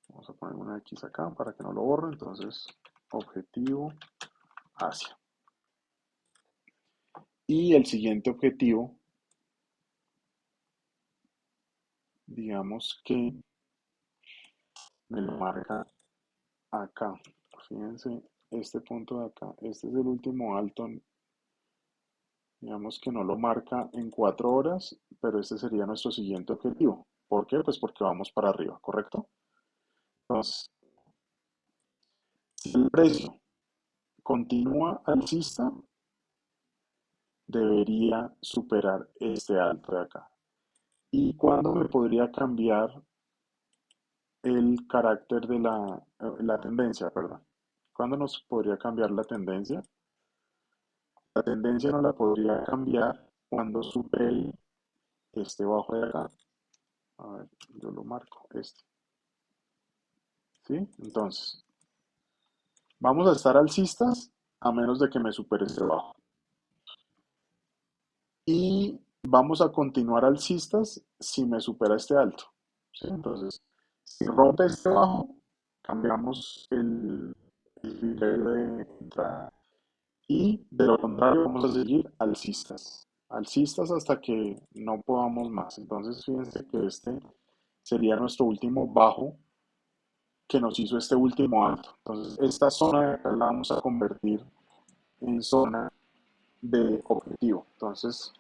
Vamos a poner una X acá para que no lo borre. Entonces, objetivo Asia. Y el siguiente objetivo, digamos que me lo marca acá. Fíjense, este punto de acá, este es el último alto, digamos que no lo marca en 4 horas, pero este sería nuestro siguiente objetivo. ¿Por qué? Pues porque vamos para arriba, ¿correcto? Entonces, Si el precio continúa alcista, debería superar este alto de acá. ¿Y cuándo me podría cambiar el carácter de la tendencia, perdón? ¿Cuándo nos podría cambiar la tendencia? La tendencia no la podría cambiar cuando supere este bajo de acá. A ver, yo lo marco, este. ¿Sí? Entonces, vamos a estar alcistas a menos de que me supere este bajo. Y vamos a continuar alcistas si me supera este alto. ¿Sí? Entonces, si rompe este bajo, cambiamos el criterio de entrada. Y de lo contrario, vamos a seguir alcistas. Alcistas hasta que no podamos más. Entonces, fíjense que este sería nuestro último bajo que nos hizo este último alto. Entonces, esta zona de acá la vamos a convertir en zona de objetivo. Entonces,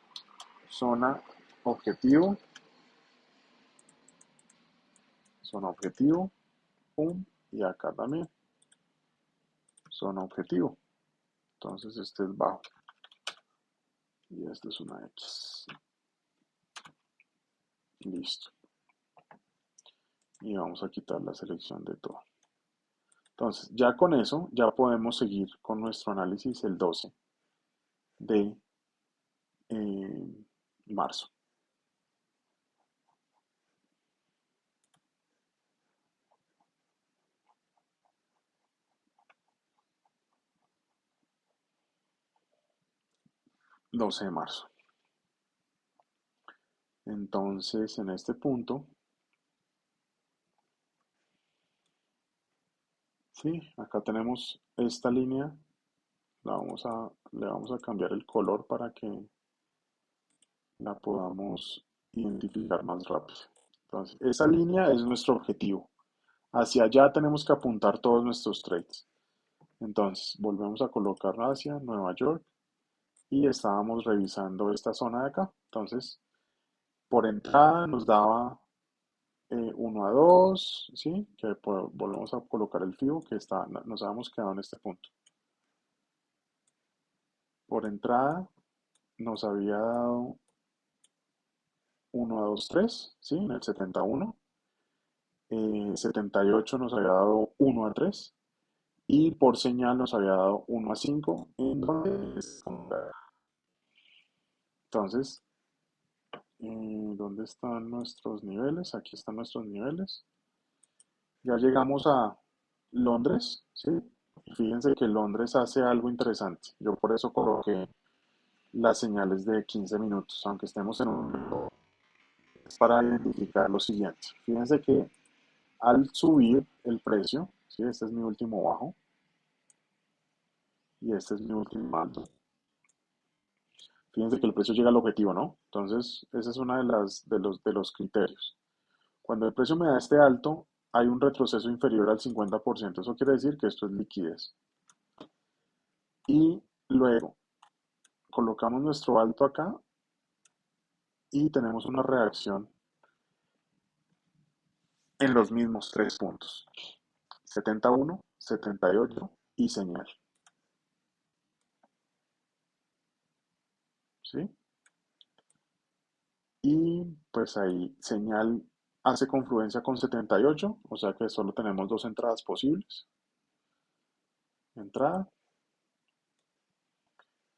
zona objetivo, zona objetivo, pum, y acá también, zona objetivo. Entonces, este es bajo y este es una X. Listo. Y vamos a quitar la selección de todo. Entonces, ya con eso, ya podemos seguir con nuestro análisis el 12 de marzo. 12 de marzo. Entonces, en este punto, sí, acá tenemos esta línea, le vamos a cambiar el color para que la podamos identificar más rápido. Entonces, esa línea es nuestro objetivo. Hacia allá tenemos que apuntar todos nuestros trades. Entonces, volvemos a colocar hacia Nueva York y estábamos revisando esta zona de acá. Entonces, por entrada nos daba 1 a 2, ¿sí? Que volvemos a colocar el FIBO que nos habíamos quedado en este punto. Por entrada nos había dado 1 a 2 3, ¿sí? En el 71. 78 nos había dado 1 a 3 y por señal nos había dado 1 a 5 en donde entonces, ¿dónde están nuestros niveles? Aquí están nuestros niveles. Ya llegamos a Londres, ¿sí? Y fíjense que Londres hace algo interesante. Yo por eso coloqué las señales de 15 minutos, aunque estemos en un... Es para identificar lo siguiente. Fíjense que al subir el precio, ¿sí? Este es mi último bajo y este es mi último alto. Fíjense que el precio llega al objetivo, ¿no? Entonces, ese es uno de los criterios. Cuando el precio me da este alto, hay un retroceso inferior al 50%. Eso quiere decir que esto es liquidez. Y luego colocamos nuestro alto acá y tenemos una reacción en los mismos tres puntos. 71, 78 y señal. ¿Sí? Y pues ahí señal hace confluencia con 78, o sea que solo tenemos dos entradas posibles. Entrada.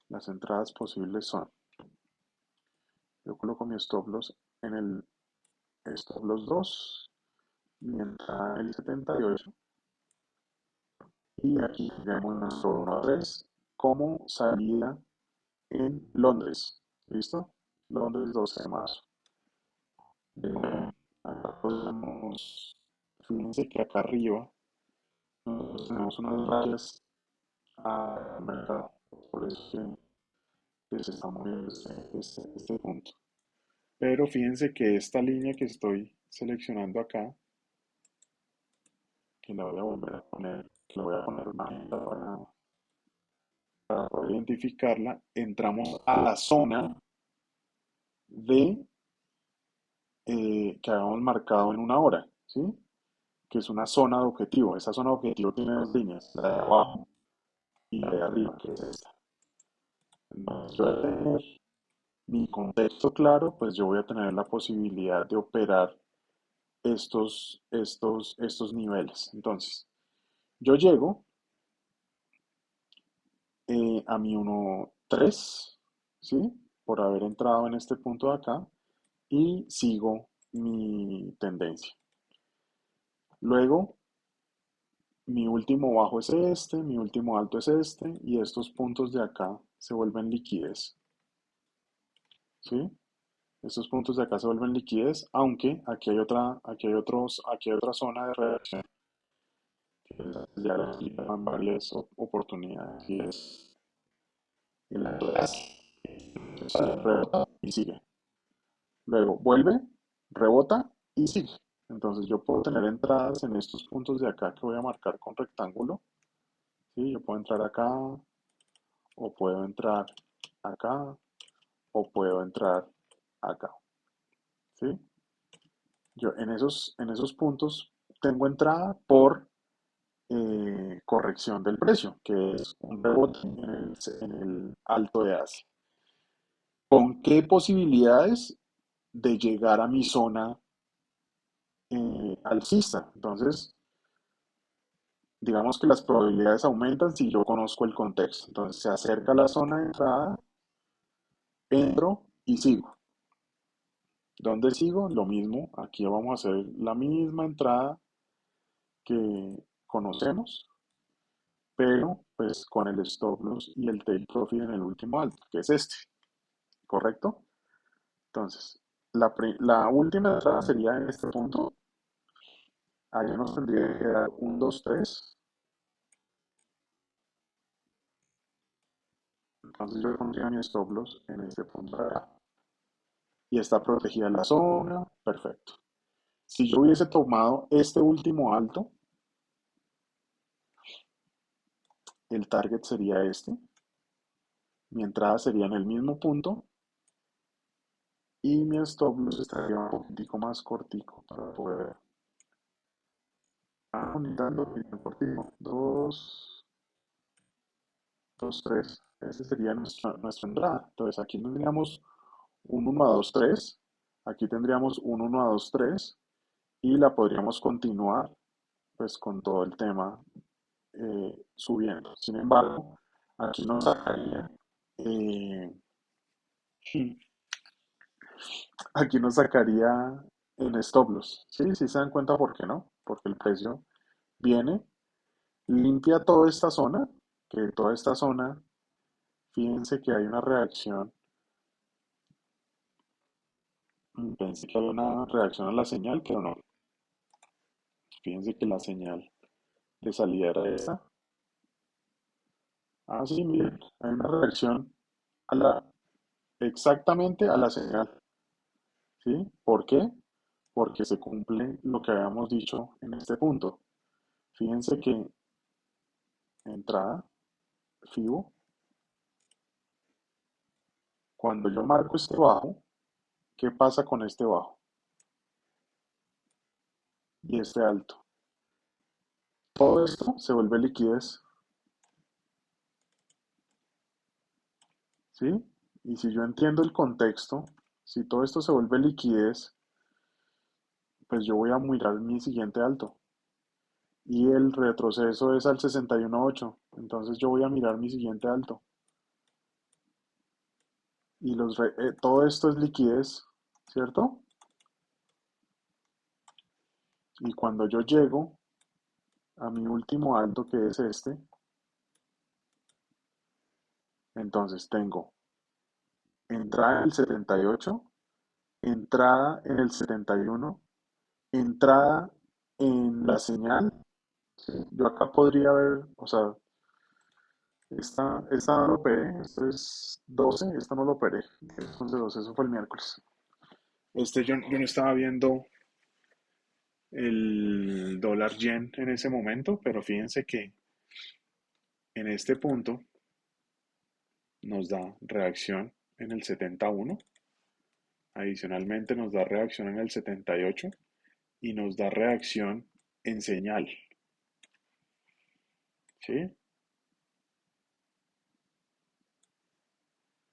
Las entradas posibles son, yo coloco mi stop loss en el stop loss 2, mi entrada en el 78 y aquí tenemos nuestro 1 a 3 como salida en Londres. ¿Listo? Londres 12 de marzo. Acá podemos, fíjense que acá arriba nosotros tenemos unas rayas al mercado. Por eso que se está moviendo este punto. Pero fíjense que esta línea que estoy seleccionando acá, que la voy a volver a poner, que la voy a poner magenta para poder identificarla, entramos a la zona de que habíamos marcado en una hora, ¿sí? que es una zona de objetivo. Esa zona de objetivo tiene dos líneas, la de abajo y la de arriba, que es esta. Entonces, yo al tener mi contexto claro, pues yo voy a tener la posibilidad de operar estos niveles. Entonces, yo llego a mi 1.3, ¿sí? Por haber entrado en este punto de acá y sigo mi tendencia. Luego, mi último bajo es este, mi último alto es este y estos puntos de acá se vuelven liquidez, ¿sí? Estos puntos de acá se vuelven liquidez, aunque aquí hay otra zona de reacción que ya la llaman varias oportunidades y es el alto de Asia. Entonces, rebota y sigue. Luego vuelve, rebota y sigue. Entonces yo puedo tener entradas en estos puntos de acá que voy a marcar con rectángulo. ¿Sí? Yo puedo entrar acá, o puedo entrar acá, o puedo entrar acá. ¿Sí? Yo en esos puntos tengo entrada por corrección del precio, que es un rebote en el alto de Asia. ¿Con qué posibilidades de llegar a mi zona alcista? Entonces, digamos que las probabilidades aumentan si yo conozco el contexto. Entonces, se acerca la zona de entrada, entro y sigo. ¿Dónde sigo? Lo mismo. Aquí vamos a hacer la misma entrada que conocemos, pero pues con el stop loss y el take profit en el último alto, que es este, ¿correcto? Entonces, la última entrada sería en este punto. Allá nos tendría que dar un 2 3. Entonces yo pondría mi stop loss en este punto de acá. Y está protegida la zona. Perfecto. Si yo hubiese tomado este último alto, el target sería este. Mi entrada sería en el mismo punto. Y mi stop loss estaría un poquitico más cortico para poder. Aumentando bien cortico. 2, 2, 3. Ese sería nuestra entrada. Entonces aquí tendríamos un 1 a 2 3. Aquí tendríamos un 1 a 2 3. Y la podríamos continuar pues con todo el tema subiendo. Sin embargo, aquí nos sacaría, eh, aquí nos sacaría en stop loss. Sí, sí se dan cuenta por qué no, porque el precio viene, limpia toda esta zona, que toda esta zona, fíjense que hay una reacción, pensé que había una reacción a la señal, pero no. Fíjense que la señal de salida era esta. Ah, sí, miren, hay una reacción a exactamente a la señal. ¿Sí? ¿Por qué? Porque se cumple lo que habíamos dicho en este punto. Fíjense que entrada, FIBO, cuando yo marco este bajo, ¿qué pasa con este bajo y este alto? Todo esto se vuelve liquidez, ¿sí? Y si yo entiendo el contexto, si todo esto se vuelve liquidez, pues yo voy a mirar mi siguiente alto. Y el retroceso es al 61.8. Entonces yo voy a mirar mi siguiente alto. Y todo esto es liquidez, ¿cierto? Y cuando yo llego a mi último alto, que es este, entonces tengo entrada en el 78, entrada en el 71, entrada en la señal. ¿Sí? Yo acá podría ver, o sea, esta no lo operé, esto es 12, esta no lo operé, esto es de 12, eso fue el miércoles. Yo no estaba viendo el dólar yen en ese momento, pero fíjense que en este punto nos da reacción en el 71, adicionalmente nos da reacción en el 78 y nos da reacción en señal, ¿sí?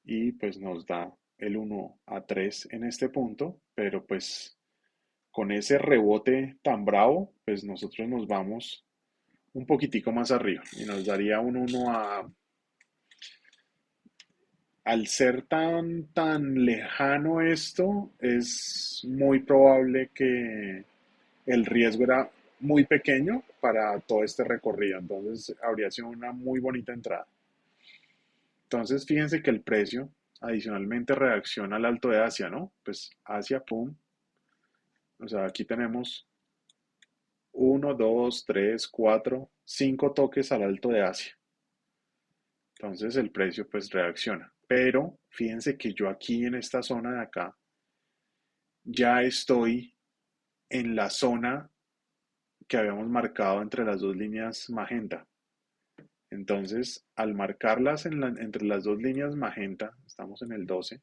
Y pues nos da el 1 a 3 en este punto, pero pues con ese rebote tan bravo, pues nosotros nos vamos un poquitico más arriba y nos daría un 1 a... Al ser tan lejano esto, es muy probable que el riesgo era muy pequeño para todo este recorrido, entonces habría sido una muy bonita entrada. Entonces, fíjense que el precio adicionalmente reacciona al Alto de Asia, ¿no? Pues Asia, pum. O sea, aquí tenemos uno, 2, 3, 4, 5 toques al Alto de Asia. Entonces el precio pues reacciona. Pero fíjense que yo aquí en esta zona de acá ya estoy en la zona que habíamos marcado entre las dos líneas magenta. Entonces, al marcarlas entre las dos líneas magenta, estamos en el 12,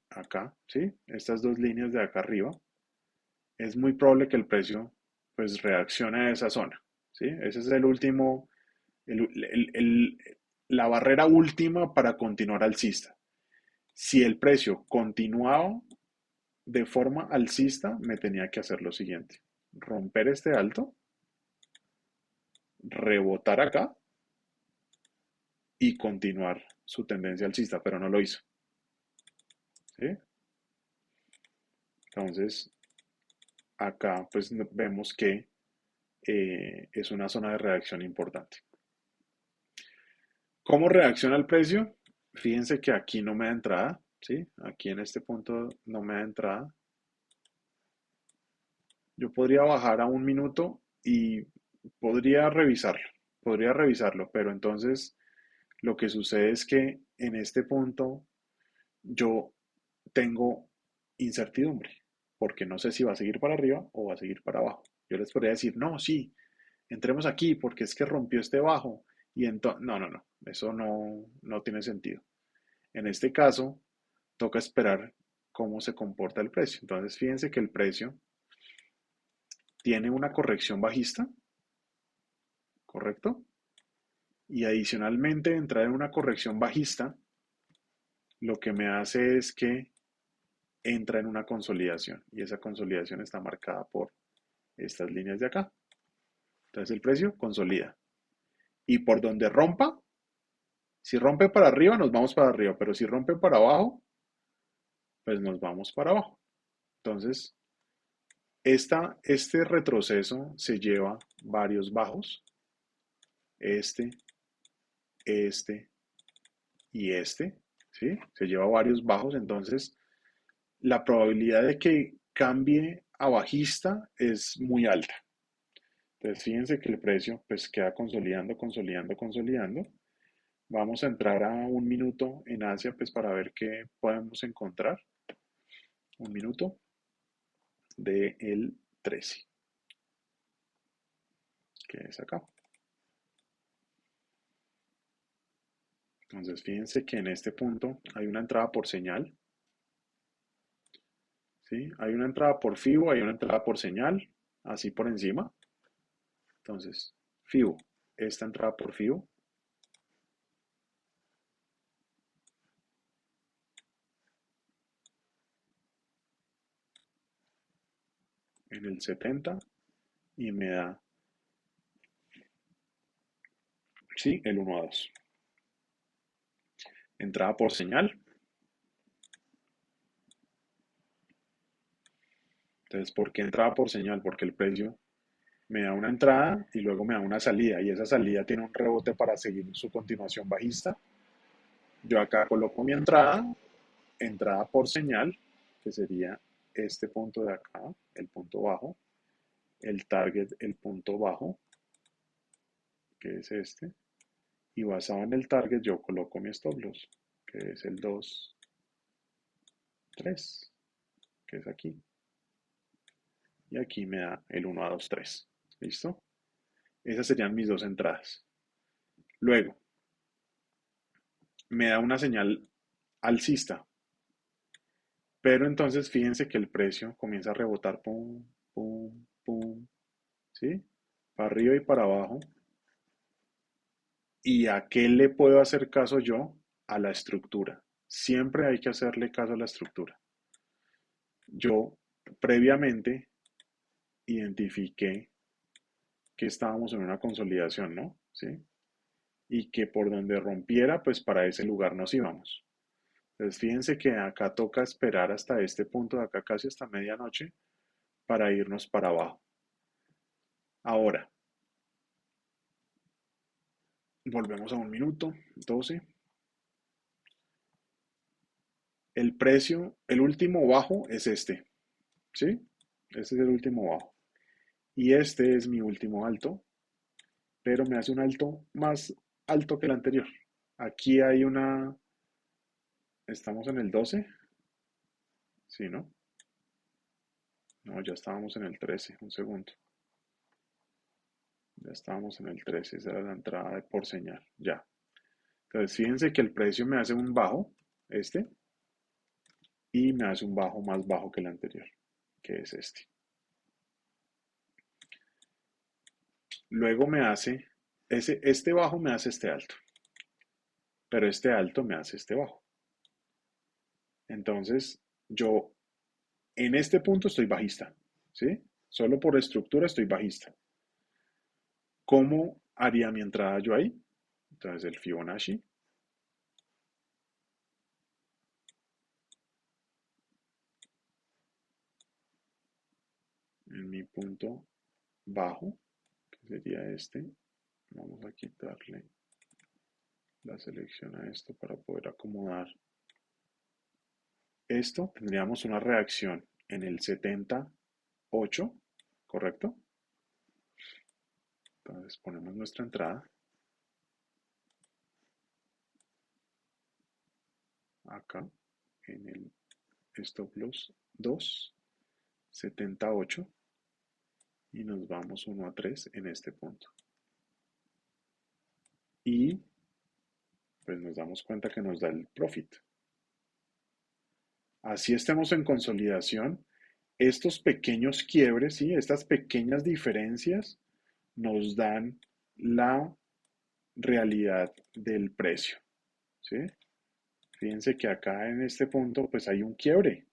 acá, ¿sí? Estas dos líneas de acá arriba, es muy probable que el precio pues reaccione a esa zona, ¿sí? Ese es el último, el- el- el- la barrera última para continuar alcista. Si el precio continuaba de forma alcista, me tenía que hacer lo siguiente: romper este alto, rebotar acá y continuar su tendencia alcista, pero no lo hizo, ¿sí? Entonces, acá pues vemos que es una zona de reacción importante. ¿Cómo reacciona el precio? Fíjense que aquí no me da entrada, ¿sí? Aquí en este punto no me da entrada. Yo podría bajar a un minuto y podría revisarlo, pero entonces lo que sucede es que en este punto yo tengo incertidumbre, porque no sé si va a seguir para arriba o va a seguir para abajo. Yo les podría decir, no, sí, entremos aquí porque es que rompió este bajo y entonces, no, no, no, eso no tiene sentido. En este caso, toca esperar cómo se comporta el precio. Entonces, fíjense que el precio tiene una corrección bajista, ¿correcto? Y adicionalmente, entrar en una corrección bajista, lo que me hace es que entra en una consolidación y esa consolidación está marcada por estas líneas de acá. Entonces el precio consolida. Y por donde rompa, si rompe para arriba, nos vamos para arriba, pero si rompe para abajo, pues nos vamos para abajo. Entonces, este retroceso se lleva varios bajos, este, este y este, ¿sí? Se lleva varios bajos, entonces la probabilidad de que cambie a bajista es muy alta. Entonces, fíjense que el precio pues queda consolidando, consolidando, consolidando. Vamos a entrar a un minuto en Asia pues para ver qué podemos encontrar. Un minuto de el 13, que es acá. Entonces, fíjense que en este punto hay una entrada por señal, ¿sí? Hay una entrada por FIBO, hay una entrada por señal, así por encima. Entonces, FIBO, esta entrada por FIBO, en el 70 y me da, sí, el 1 a 2. Entrada por señal. Entonces, ¿por qué entrada por señal? Porque el precio me da una entrada y luego me da una salida y esa salida tiene un rebote para seguir su continuación bajista. Yo acá coloco mi entrada por señal, que sería este punto de acá, el punto bajo, el target, el punto bajo, que es este, y basado en el target yo coloco mi stop loss, que es el 2, 3, que es aquí, y aquí me da el 1 a 2, 3. ¿Listo? Esas serían mis dos entradas. Luego, me da una señal alcista, Pero entonces fíjense que el precio comienza a rebotar, pum, pum, pum, ¿sí? Para arriba y para abajo. ¿Y a qué le puedo hacer caso yo? A la estructura. Siempre hay que hacerle caso a la estructura. Yo previamente identifiqué que estábamos en una consolidación, ¿no? ¿Sí? Y que por donde rompiera, pues para ese lugar nos íbamos. Entonces fíjense que acá toca esperar hasta este punto de acá, casi hasta medianoche, para irnos para abajo. Ahora, volvemos a un minuto, 12. El precio, el último bajo es este, ¿sí? Este es el último bajo. Y este es mi último alto, pero me hace un alto más alto que el anterior. Aquí hay una, estamos en el 12, ¿sí, no? No, ya estábamos en el 13, un segundo. Ya estábamos en el 13, esa era la entrada de por señal, ya. Entonces, fíjense que el precio me hace un bajo, este, y me hace un bajo más bajo que el anterior, que es este. Luego me hace, este bajo me hace este alto, pero este alto me hace este bajo. Entonces, yo en este punto estoy bajista, ¿sí? Solo por estructura estoy bajista. ¿Cómo haría mi entrada yo ahí? Entonces, el Fibonacci, en mi punto bajo, que sería este, vamos a quitarle la selección a esto para poder acomodar esto. Tendríamos una reacción en el 78, ¿correcto? Entonces ponemos nuestra entrada acá en el stop loss 2, 78 y nos vamos 1 a 3 en este punto. Y pues nos damos cuenta que nos da el profit. Así estemos en consolidación, estos pequeños quiebres, ¿sí? Estas pequeñas diferencias nos dan la realidad del precio, ¿sí? Fíjense que acá en este punto pues hay un quiebre,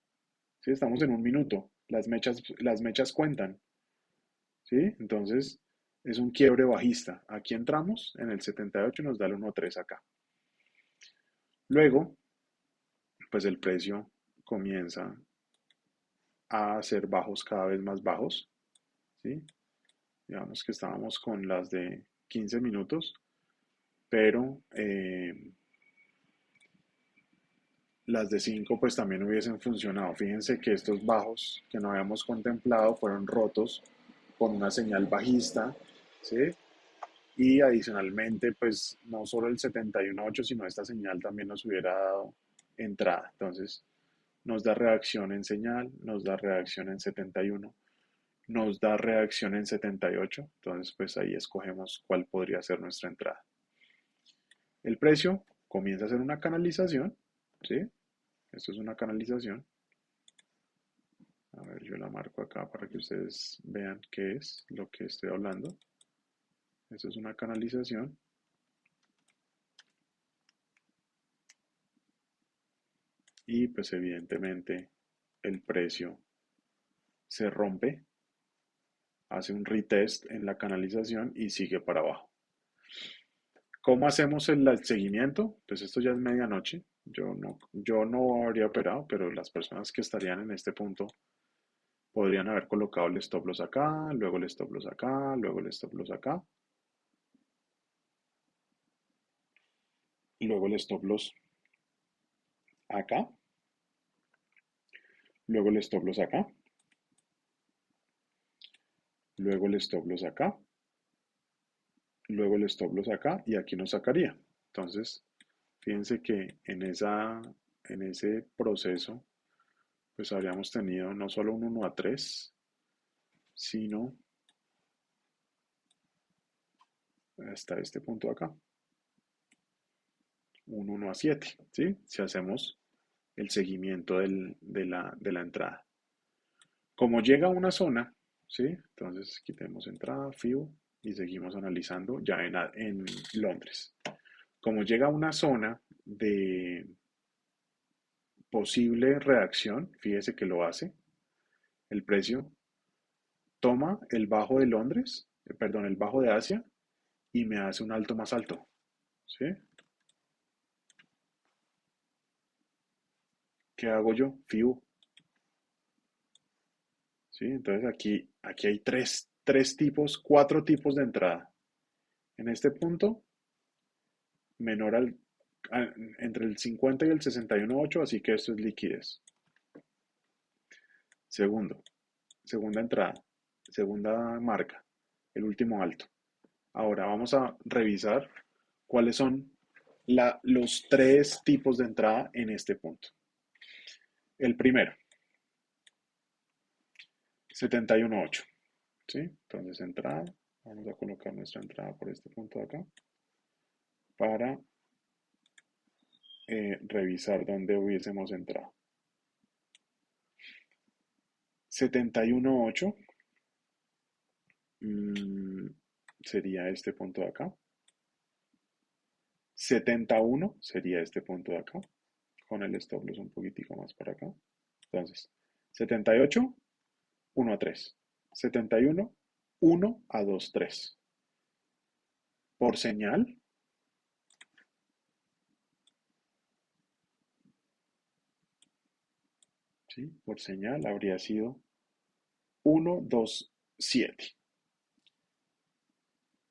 ¿sí? Estamos en un minuto, las mechas cuentan, ¿sí? Entonces es un quiebre bajista. Aquí entramos en el 78 y nos da el 1.3 acá. Luego, pues el precio comienza a hacer bajos cada vez más bajos, ¿sí? Digamos que estábamos con las de 15 minutos, pero las de 5 pues también hubiesen funcionado. Fíjense que estos bajos que no habíamos contemplado fueron rotos con una señal bajista, ¿sí? Y adicionalmente pues no solo el 71.8 sino esta señal también nos hubiera dado entrada. Entonces nos da reacción en señal, nos da reacción en 71, nos da reacción en 78. Entonces pues ahí escogemos cuál podría ser nuestra entrada. El precio comienza a hacer una canalización, ¿sí? Esto es una canalización. A ver, yo la marco acá para que ustedes vean qué es lo que estoy hablando. Esto es una canalización. Y pues evidentemente el precio se rompe, hace un retest en la canalización y sigue para abajo. ¿Cómo hacemos el seguimiento? Pues esto ya es medianoche. Yo no habría operado, pero las personas que estarían en este punto podrían haber colocado el stop loss acá, luego el stop loss acá, luego el stop loss acá, y luego el stop loss acá, luego el stop loss acá, luego el stop loss acá, luego el stop loss acá y aquí nos sacaría. Entonces, fíjense que en ese proceso, pues habríamos tenido no solo un 1 a 3, sino hasta este punto de acá, un 1 a 7, ¿sí? Si hacemos el seguimiento de la entrada. Como llega a una zona, ¿sí? Entonces quitemos entrada, FIBO, y seguimos analizando ya en Londres. Como llega a una zona de posible reacción, fíjese que lo hace, el precio toma el bajo de Londres, perdón, el bajo de Asia y me hace un alto más alto, ¿sí? ¿Qué hago yo? FIBO, ¿sí? Entonces aquí hay tres tipos, cuatro tipos de entrada. En este punto, menor entre el 50 y el 61.8, así que esto es liquidez. Segundo, segunda entrada, segunda marca, el último alto. Ahora vamos a revisar cuáles son los tres tipos de entrada en este punto. El primero, 71.8, ¿sí? Entonces entrada, vamos a colocar nuestra entrada por este punto de acá para revisar dónde hubiésemos entrado. 71.8 sería este punto de acá. 71 sería este punto de acá, con el stop loss un poquitico más para acá. Entonces, 78, 1 a 3. 71, 1 a 2, 3. Por señal, ¿sí? Por señal habría sido 1, 2, 7.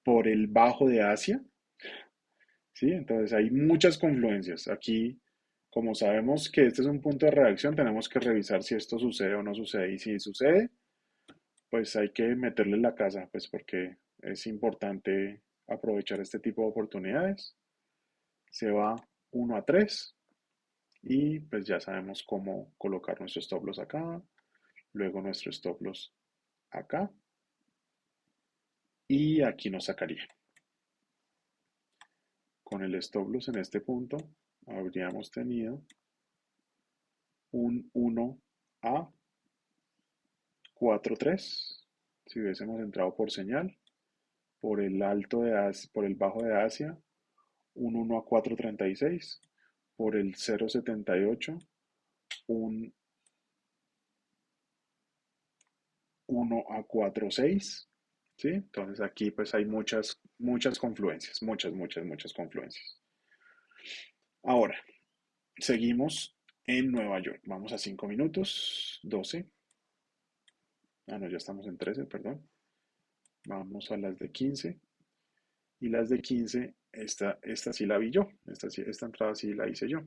Por el bajo de Asia, ¿sí? Entonces hay muchas confluencias. Aquí, como sabemos que este es un punto de reacción, tenemos que revisar si esto sucede o no sucede. Y si sucede, pues hay que meterle la casa, pues porque es importante aprovechar este tipo de oportunidades. Se va 1 a 3 y pues ya sabemos cómo colocar nuestro stop loss acá, luego nuestro stop loss acá y aquí nos sacaría. Con el stop loss en este punto habríamos tenido un 1 a 4.3 si hubiésemos entrado por señal, por el alto de Asia, por el bajo de Asia, un 1 a 4.36, por el 0.78, un 1 a 4.6, ¿sí? Entonces aquí pues hay muchas confluencias, muchas confluencias. Ahora, seguimos en Nueva York. Vamos a 5 minutos, 12. Ah, no, ya estamos en 13, perdón. Vamos a las de 15. Y las de 15, esta sí la vi yo. Esta entrada sí la hice yo.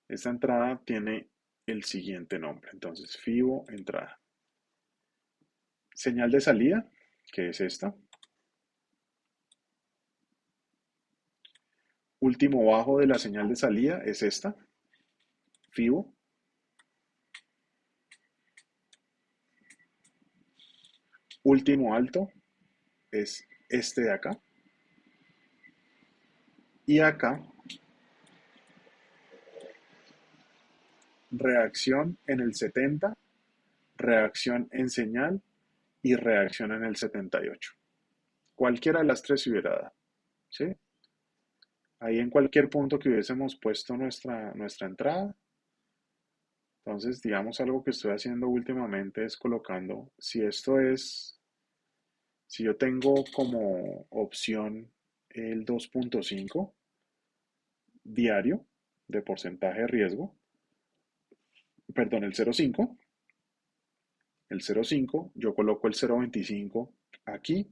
Esta entrada tiene el siguiente nombre. Entonces, FIBO entrada. Señal de salida, que es esta. Último bajo de la señal de salida es esta. FIBO. Último alto es este de acá. Y acá, reacción en el 70, reacción en señal y reacción en el 78. Cualquiera de las tres se hubiera dado. ¿Sí? Ahí en cualquier punto que hubiésemos puesto nuestra entrada. Entonces, digamos, algo que estoy haciendo últimamente es colocando, si yo tengo como opción el 2.5 diario de porcentaje de riesgo, perdón, el 0.5, yo coloco el 0.25 aquí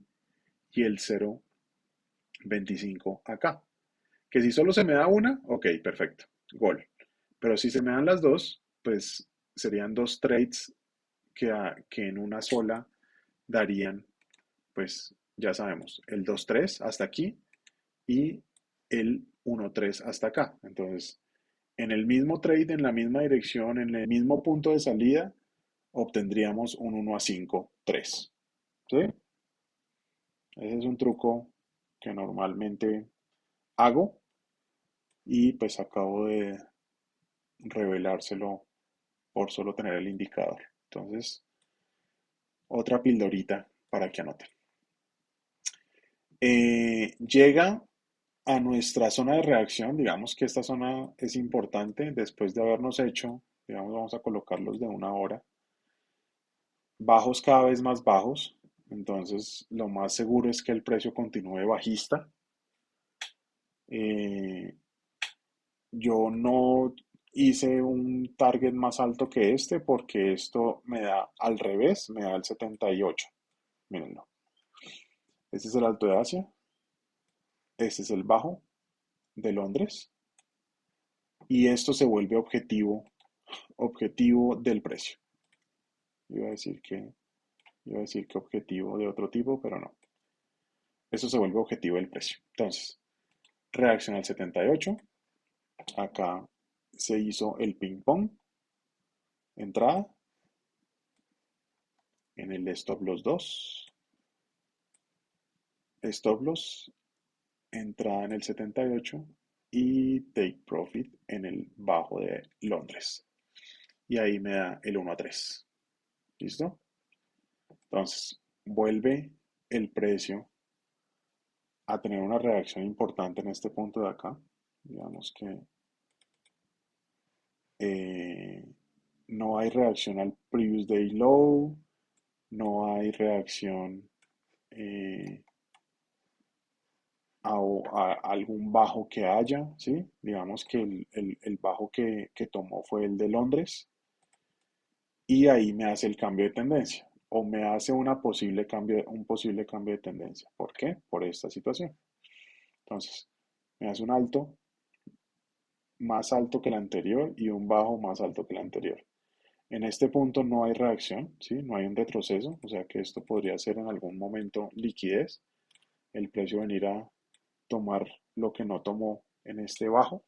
y el 0.25 acá. Que si solo se me da una, ok, perfecto, gol. Pero si se me dan las dos, pues serían dos trades que en una sola darían, pues ya sabemos, el 2.3 hasta aquí y el 1.3 hasta acá. Entonces, en el mismo trade, en la misma dirección, en el mismo punto de salida, obtendríamos un 1 a 5, 3. ¿Sí? Ese es un truco que normalmente hago y pues acabo revelárselo por solo tener el indicador. Entonces, otra pildorita para que anoten. Llega a nuestra zona de reacción, digamos que esta zona es importante después de habernos hecho, digamos, vamos a colocarlos de 1 hora, bajos cada vez más bajos, entonces lo más seguro es que el precio continúe bajista. Eh, yo no hice un target más alto que este porque esto me da al revés, me da el 78. Mírenlo. Este es el alto de Asia, este es el bajo de Londres y esto se vuelve objetivo del precio. Iba a decir que, iba a decir que objetivo de otro tipo, pero no. Eso se vuelve objetivo del precio. Entonces, reacciona al 78. Acá se hizo el ping pong. Entrada en el stop loss 2. Stop loss, entrada en el 78 y take profit en el bajo de Londres. Y ahí me da el 1 a 3. ¿Listo? Entonces, vuelve el precio a tener una reacción importante en este punto de acá. Digamos que eh, no hay reacción al previous day low, no hay reacción eh, a algún bajo que haya, ¿sí? Digamos que el bajo que tomó fue el de Londres y ahí me hace el cambio de tendencia o me hace un posible cambio de tendencia. ¿Por qué? Por esta situación. Entonces, me hace un alto más alto que el anterior y un bajo más alto que el anterior. En este punto no hay reacción, ¿sí? No hay un retroceso, o sea que esto podría ser en algún momento liquidez, el precio venir a tomar lo que no tomó en este bajo.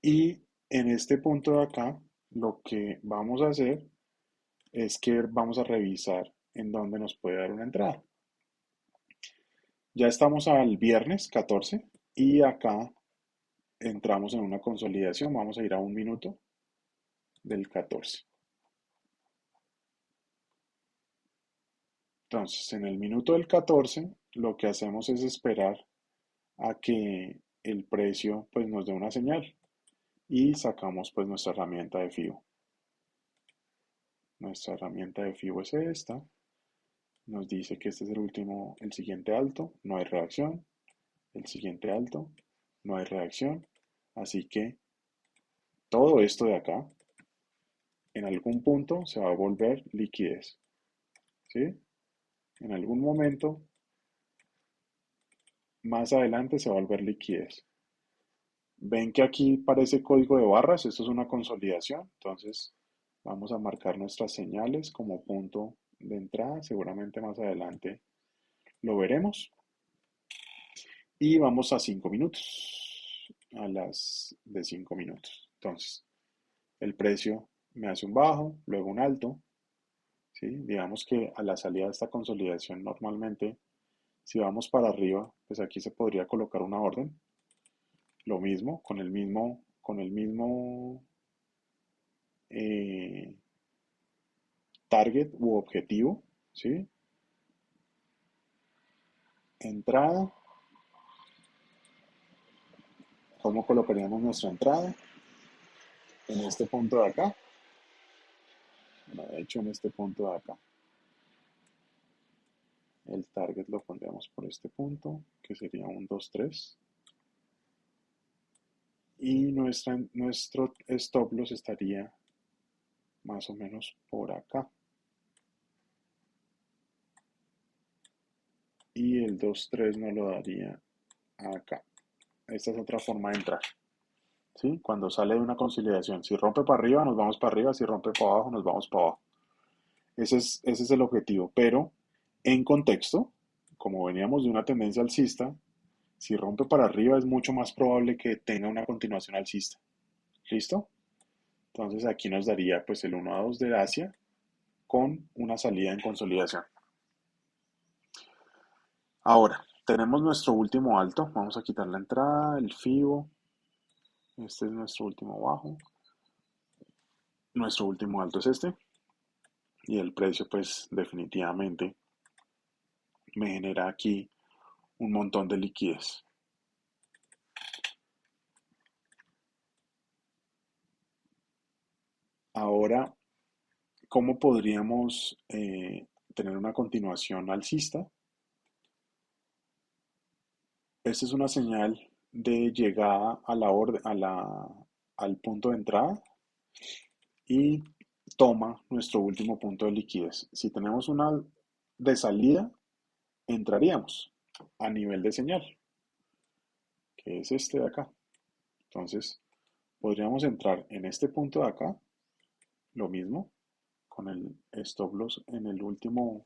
Y en este punto de acá, lo que vamos a hacer es que vamos a revisar en dónde nos puede dar una entrada. Ya estamos al viernes 14 y acá entramos en una consolidación. Vamos a ir a 1 minuto del 14. Entonces, en el minuto del 14, lo que hacemos es esperar a que el precio pues nos dé una señal y sacamos pues nuestra herramienta de FIBO. Nuestra herramienta de FIBO es esta. Nos dice que este es el siguiente alto, no hay reacción. El siguiente alto, no hay reacción. Así que todo esto de acá, en algún punto se va a volver liquidez. ¿Sí? En algún momento, más adelante se va a volver liquidez. Ven que aquí parece código de barras, esto es una consolidación, entonces vamos a marcar nuestras señales como punto de entrada, seguramente más adelante lo veremos. Y vamos a 5 minutos, a las de 5 minutos. Entonces, el precio me hace un bajo, luego un alto, ¿sí? Digamos que a la salida de esta consolidación normalmente, si vamos para arriba, pues aquí se podría colocar una orden, lo mismo, con el mismo eh, target u objetivo, ¿sí? Entrada, ¿cómo colocaríamos nuestra entrada? En este punto de acá, bueno, de hecho en este punto de acá. El target lo pondríamos por este punto, que sería un 2 3. Y nuestro stop loss estaría más o menos por acá. Y el 2 3 nos lo daría acá. Esta es otra forma de entrar. ¿Sí? Cuando sale de una consolidación. Si rompe para arriba, nos vamos para arriba. Si rompe para abajo, nos vamos para abajo. Ese es el objetivo. Pero en contexto, como veníamos de una tendencia alcista, si rompe para arriba es mucho más probable que tenga una continuación alcista. ¿Listo? Entonces aquí nos daría pues el 1 a 2 de Asia con una salida en consolidación. Ahora, tenemos nuestro último alto. Vamos a quitar la entrada, el FIBO. Este es nuestro último bajo. Nuestro último alto es este. Y el precio pues definitivamente me genera aquí un montón de liquidez. Ahora, ¿cómo podríamos tener una continuación alcista? Esta es una señal de llegada a la orden, al punto de entrada y toma nuestro último punto de liquidez. Si tenemos una de salida, entraríamos a nivel de señal, que es este de acá. Entonces, podríamos entrar en este punto de acá, lo mismo, con el stop loss en el último,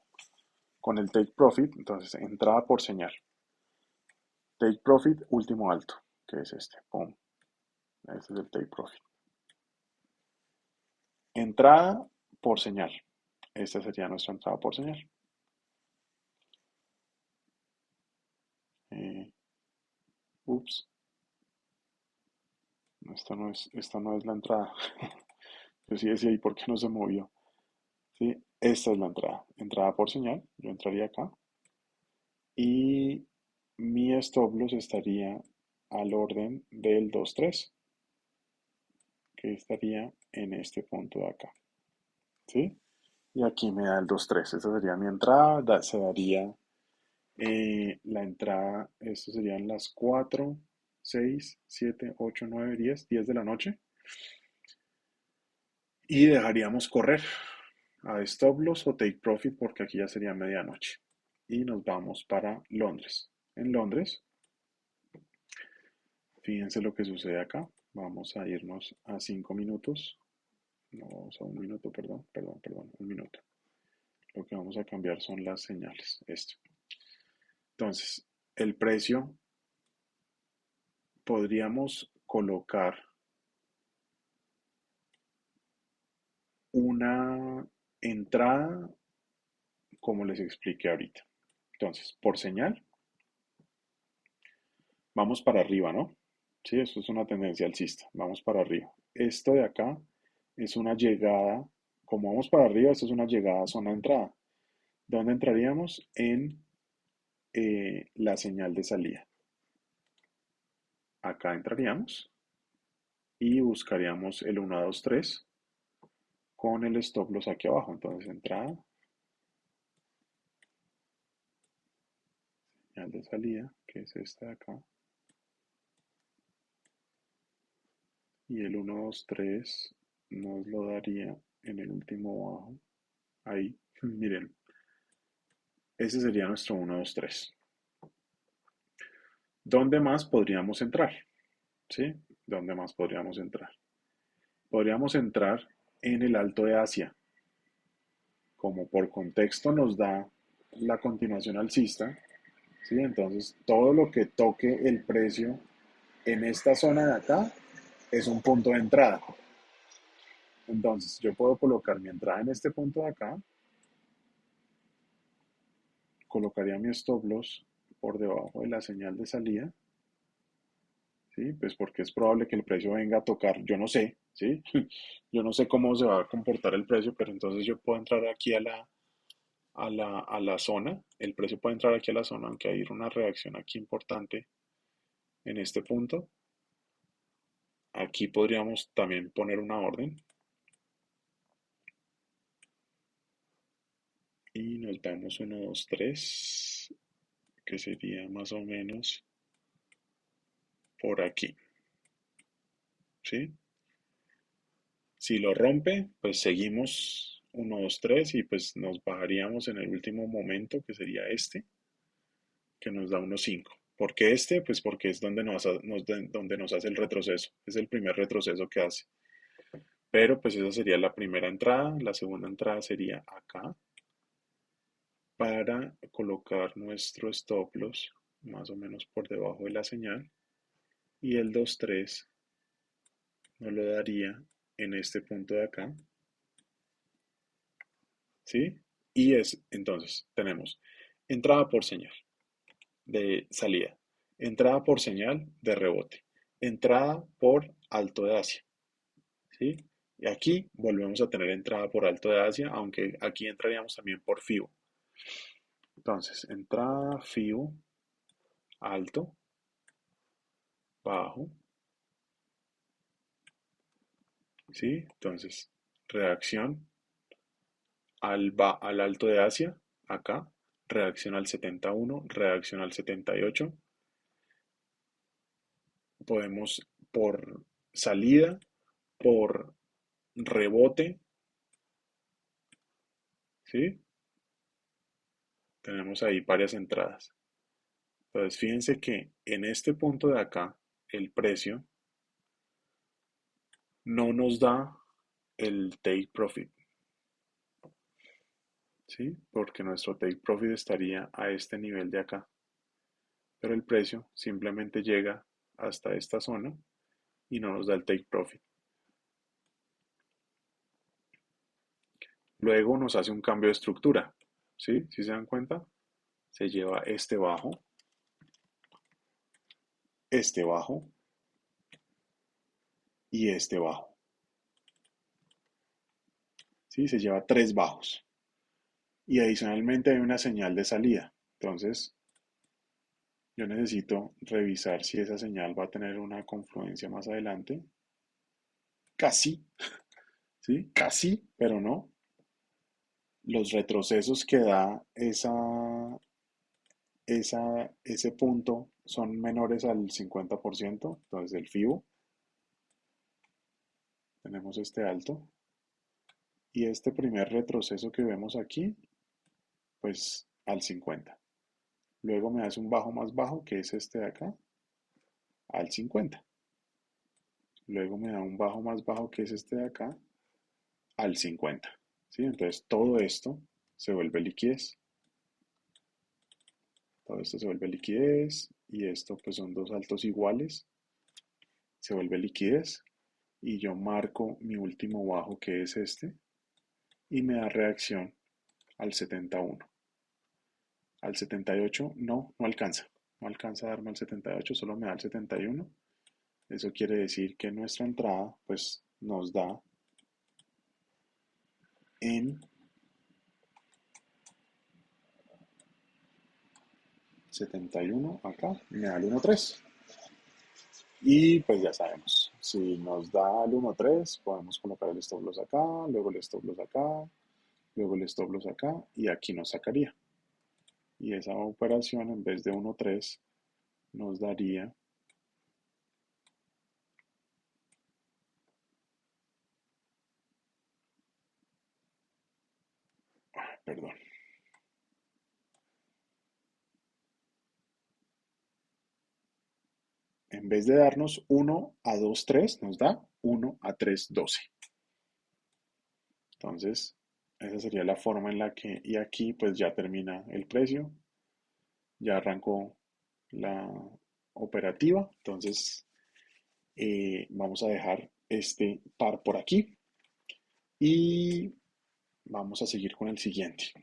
con el take profit, entonces entrada por señal. Take profit, último alto, que es este, pum. Este es el take profit. Entrada por señal. Esta sería nuestra entrada por señal. Eh, ups, esta no es la entrada. Yo sí decía, ¿y por qué no se movió? ¿Sí? Esta es la entrada. Entrada por señal. Yo entraría acá. Y mi stop loss estaría al orden del 2-3, que estaría en este punto de acá. ¿Sí? Y aquí me da el 2-3. Esta sería mi entrada. Se daría la entrada, esto serían las 4, 6, 7, 8, 9, 10 de la noche. Y dejaríamos correr a stop loss o take profit porque aquí ya sería medianoche. Y nos vamos para Londres. En Londres, fíjense lo que sucede acá. Vamos a irnos a 5 minutos. No, vamos a un minuto, un minuto. Lo que vamos a cambiar son las señales. Esto. Entonces, el precio podríamos colocar una entrada como les expliqué ahorita. Entonces, por señal, vamos para arriba, ¿no? Sí, esto es una tendencia alcista. Vamos para arriba. Esto de acá es una llegada. Como vamos para arriba, esto es una llegada a zona de entrada. ¿Dónde entraríamos? En la señal de salida. Acá entraríamos y buscaríamos el 1, 2, 3 con el stop loss aquí abajo. Entonces, entrada, señal de salida, que es esta de acá. Y el 1, 2, 3 nos lo daría en el último bajo. Ahí, miren, ese sería nuestro 1, 2, 3. ¿Dónde más podríamos entrar? ¿Sí? ¿Dónde más podríamos entrar? Podríamos entrar en el Alto de Asia. Como por contexto nos da la continuación alcista, ¿sí? Entonces, todo lo que toque el precio en esta zona de acá es un punto de entrada. Entonces, yo puedo colocar mi entrada en este punto de acá, colocaría mi stop loss por debajo de la señal de salida, ¿sí? Pues porque es probable que el precio venga a tocar, yo no sé, ¿sí? Yo no sé cómo se va a comportar el precio, pero entonces yo puedo entrar aquí a la zona, el precio puede entrar aquí a la zona, aunque hay una reacción aquí importante en este punto. Aquí podríamos también poner una orden y nos vamos 1, 2, 3, que sería más o menos por aquí, ¿sí? Si lo rompe, pues seguimos 1, 2, 3 y pues nos bajaríamos en el último momento, que sería este, que nos da 1, 5. ¿Por qué este? Pues porque es donde nos hace el retroceso. Es el primer retroceso que hace. Pero pues esa sería la primera entrada. La segunda entrada sería acá para colocar nuestro stop loss más o menos por debajo de la señal. Y el 2, 3 nos lo daría en este punto de acá. ¿Sí? Y es, entonces, tenemos entrada por señal de salida, entrada por señal de rebote, entrada por alto de Asia, ¿sí? Y aquí volvemos a tener entrada por alto de Asia, aunque aquí entraríamos también por FIBO. Entonces, entrada FIBO, alto, bajo, ¿sí? Entonces, reacción al alto de Asia, acá, reacción al 71, reacción al 78. Podemos por salida, por rebote, ¿sí? Tenemos ahí varias entradas. Entonces, fíjense que en este punto de acá, el precio no nos da el take profit, ¿sí? Porque nuestro take profit estaría a este nivel de acá. Pero el precio simplemente llega hasta esta zona y no nos da el take profit. Luego nos hace un cambio de estructura, ¿sí? Si se dan cuenta, se lleva este bajo y este bajo, ¿sí? Se lleva tres bajos. Y adicionalmente hay una señal de salida. Entonces, yo necesito revisar si esa señal va a tener una confluencia más adelante. Casi, ¿sí? Casi, pero no. Los retrocesos que da ese punto son menores al 50%. Entonces, el FIBO, tenemos este alto. Y este primer retroceso que vemos aquí, pues al 50. Luego me hace un bajo más bajo, que es este de acá, al 50. Luego me da un bajo más bajo, que es este de acá, al 50. ¿Sí? Entonces todo esto se vuelve liquidez. Todo esto se vuelve liquidez y esto pues son dos altos iguales. Se vuelve liquidez y yo marco mi último bajo, que es este, y me da reacción al 71. Al 78 no alcanza. No alcanza a darme al 78, solo me da el 71. Eso quiere decir que nuestra entrada pues nos da en 71 acá, me da el 1.3. Y pues ya sabemos, si nos da el 1.3, podemos colocar el stop loss acá, luego el stop loss acá, luego el stop loss acá y aquí nos sacaría. Y esa operación en vez de 1.3 nos daría, perdón, en vez de darnos 1 a 2.3 nos da 1 a 3.12. Entonces, esa sería la forma en la que, y aquí pues ya termina el precio, ya arrancó la operativa. Entonces, vamos a dejar este par por aquí y vamos a seguir con el siguiente.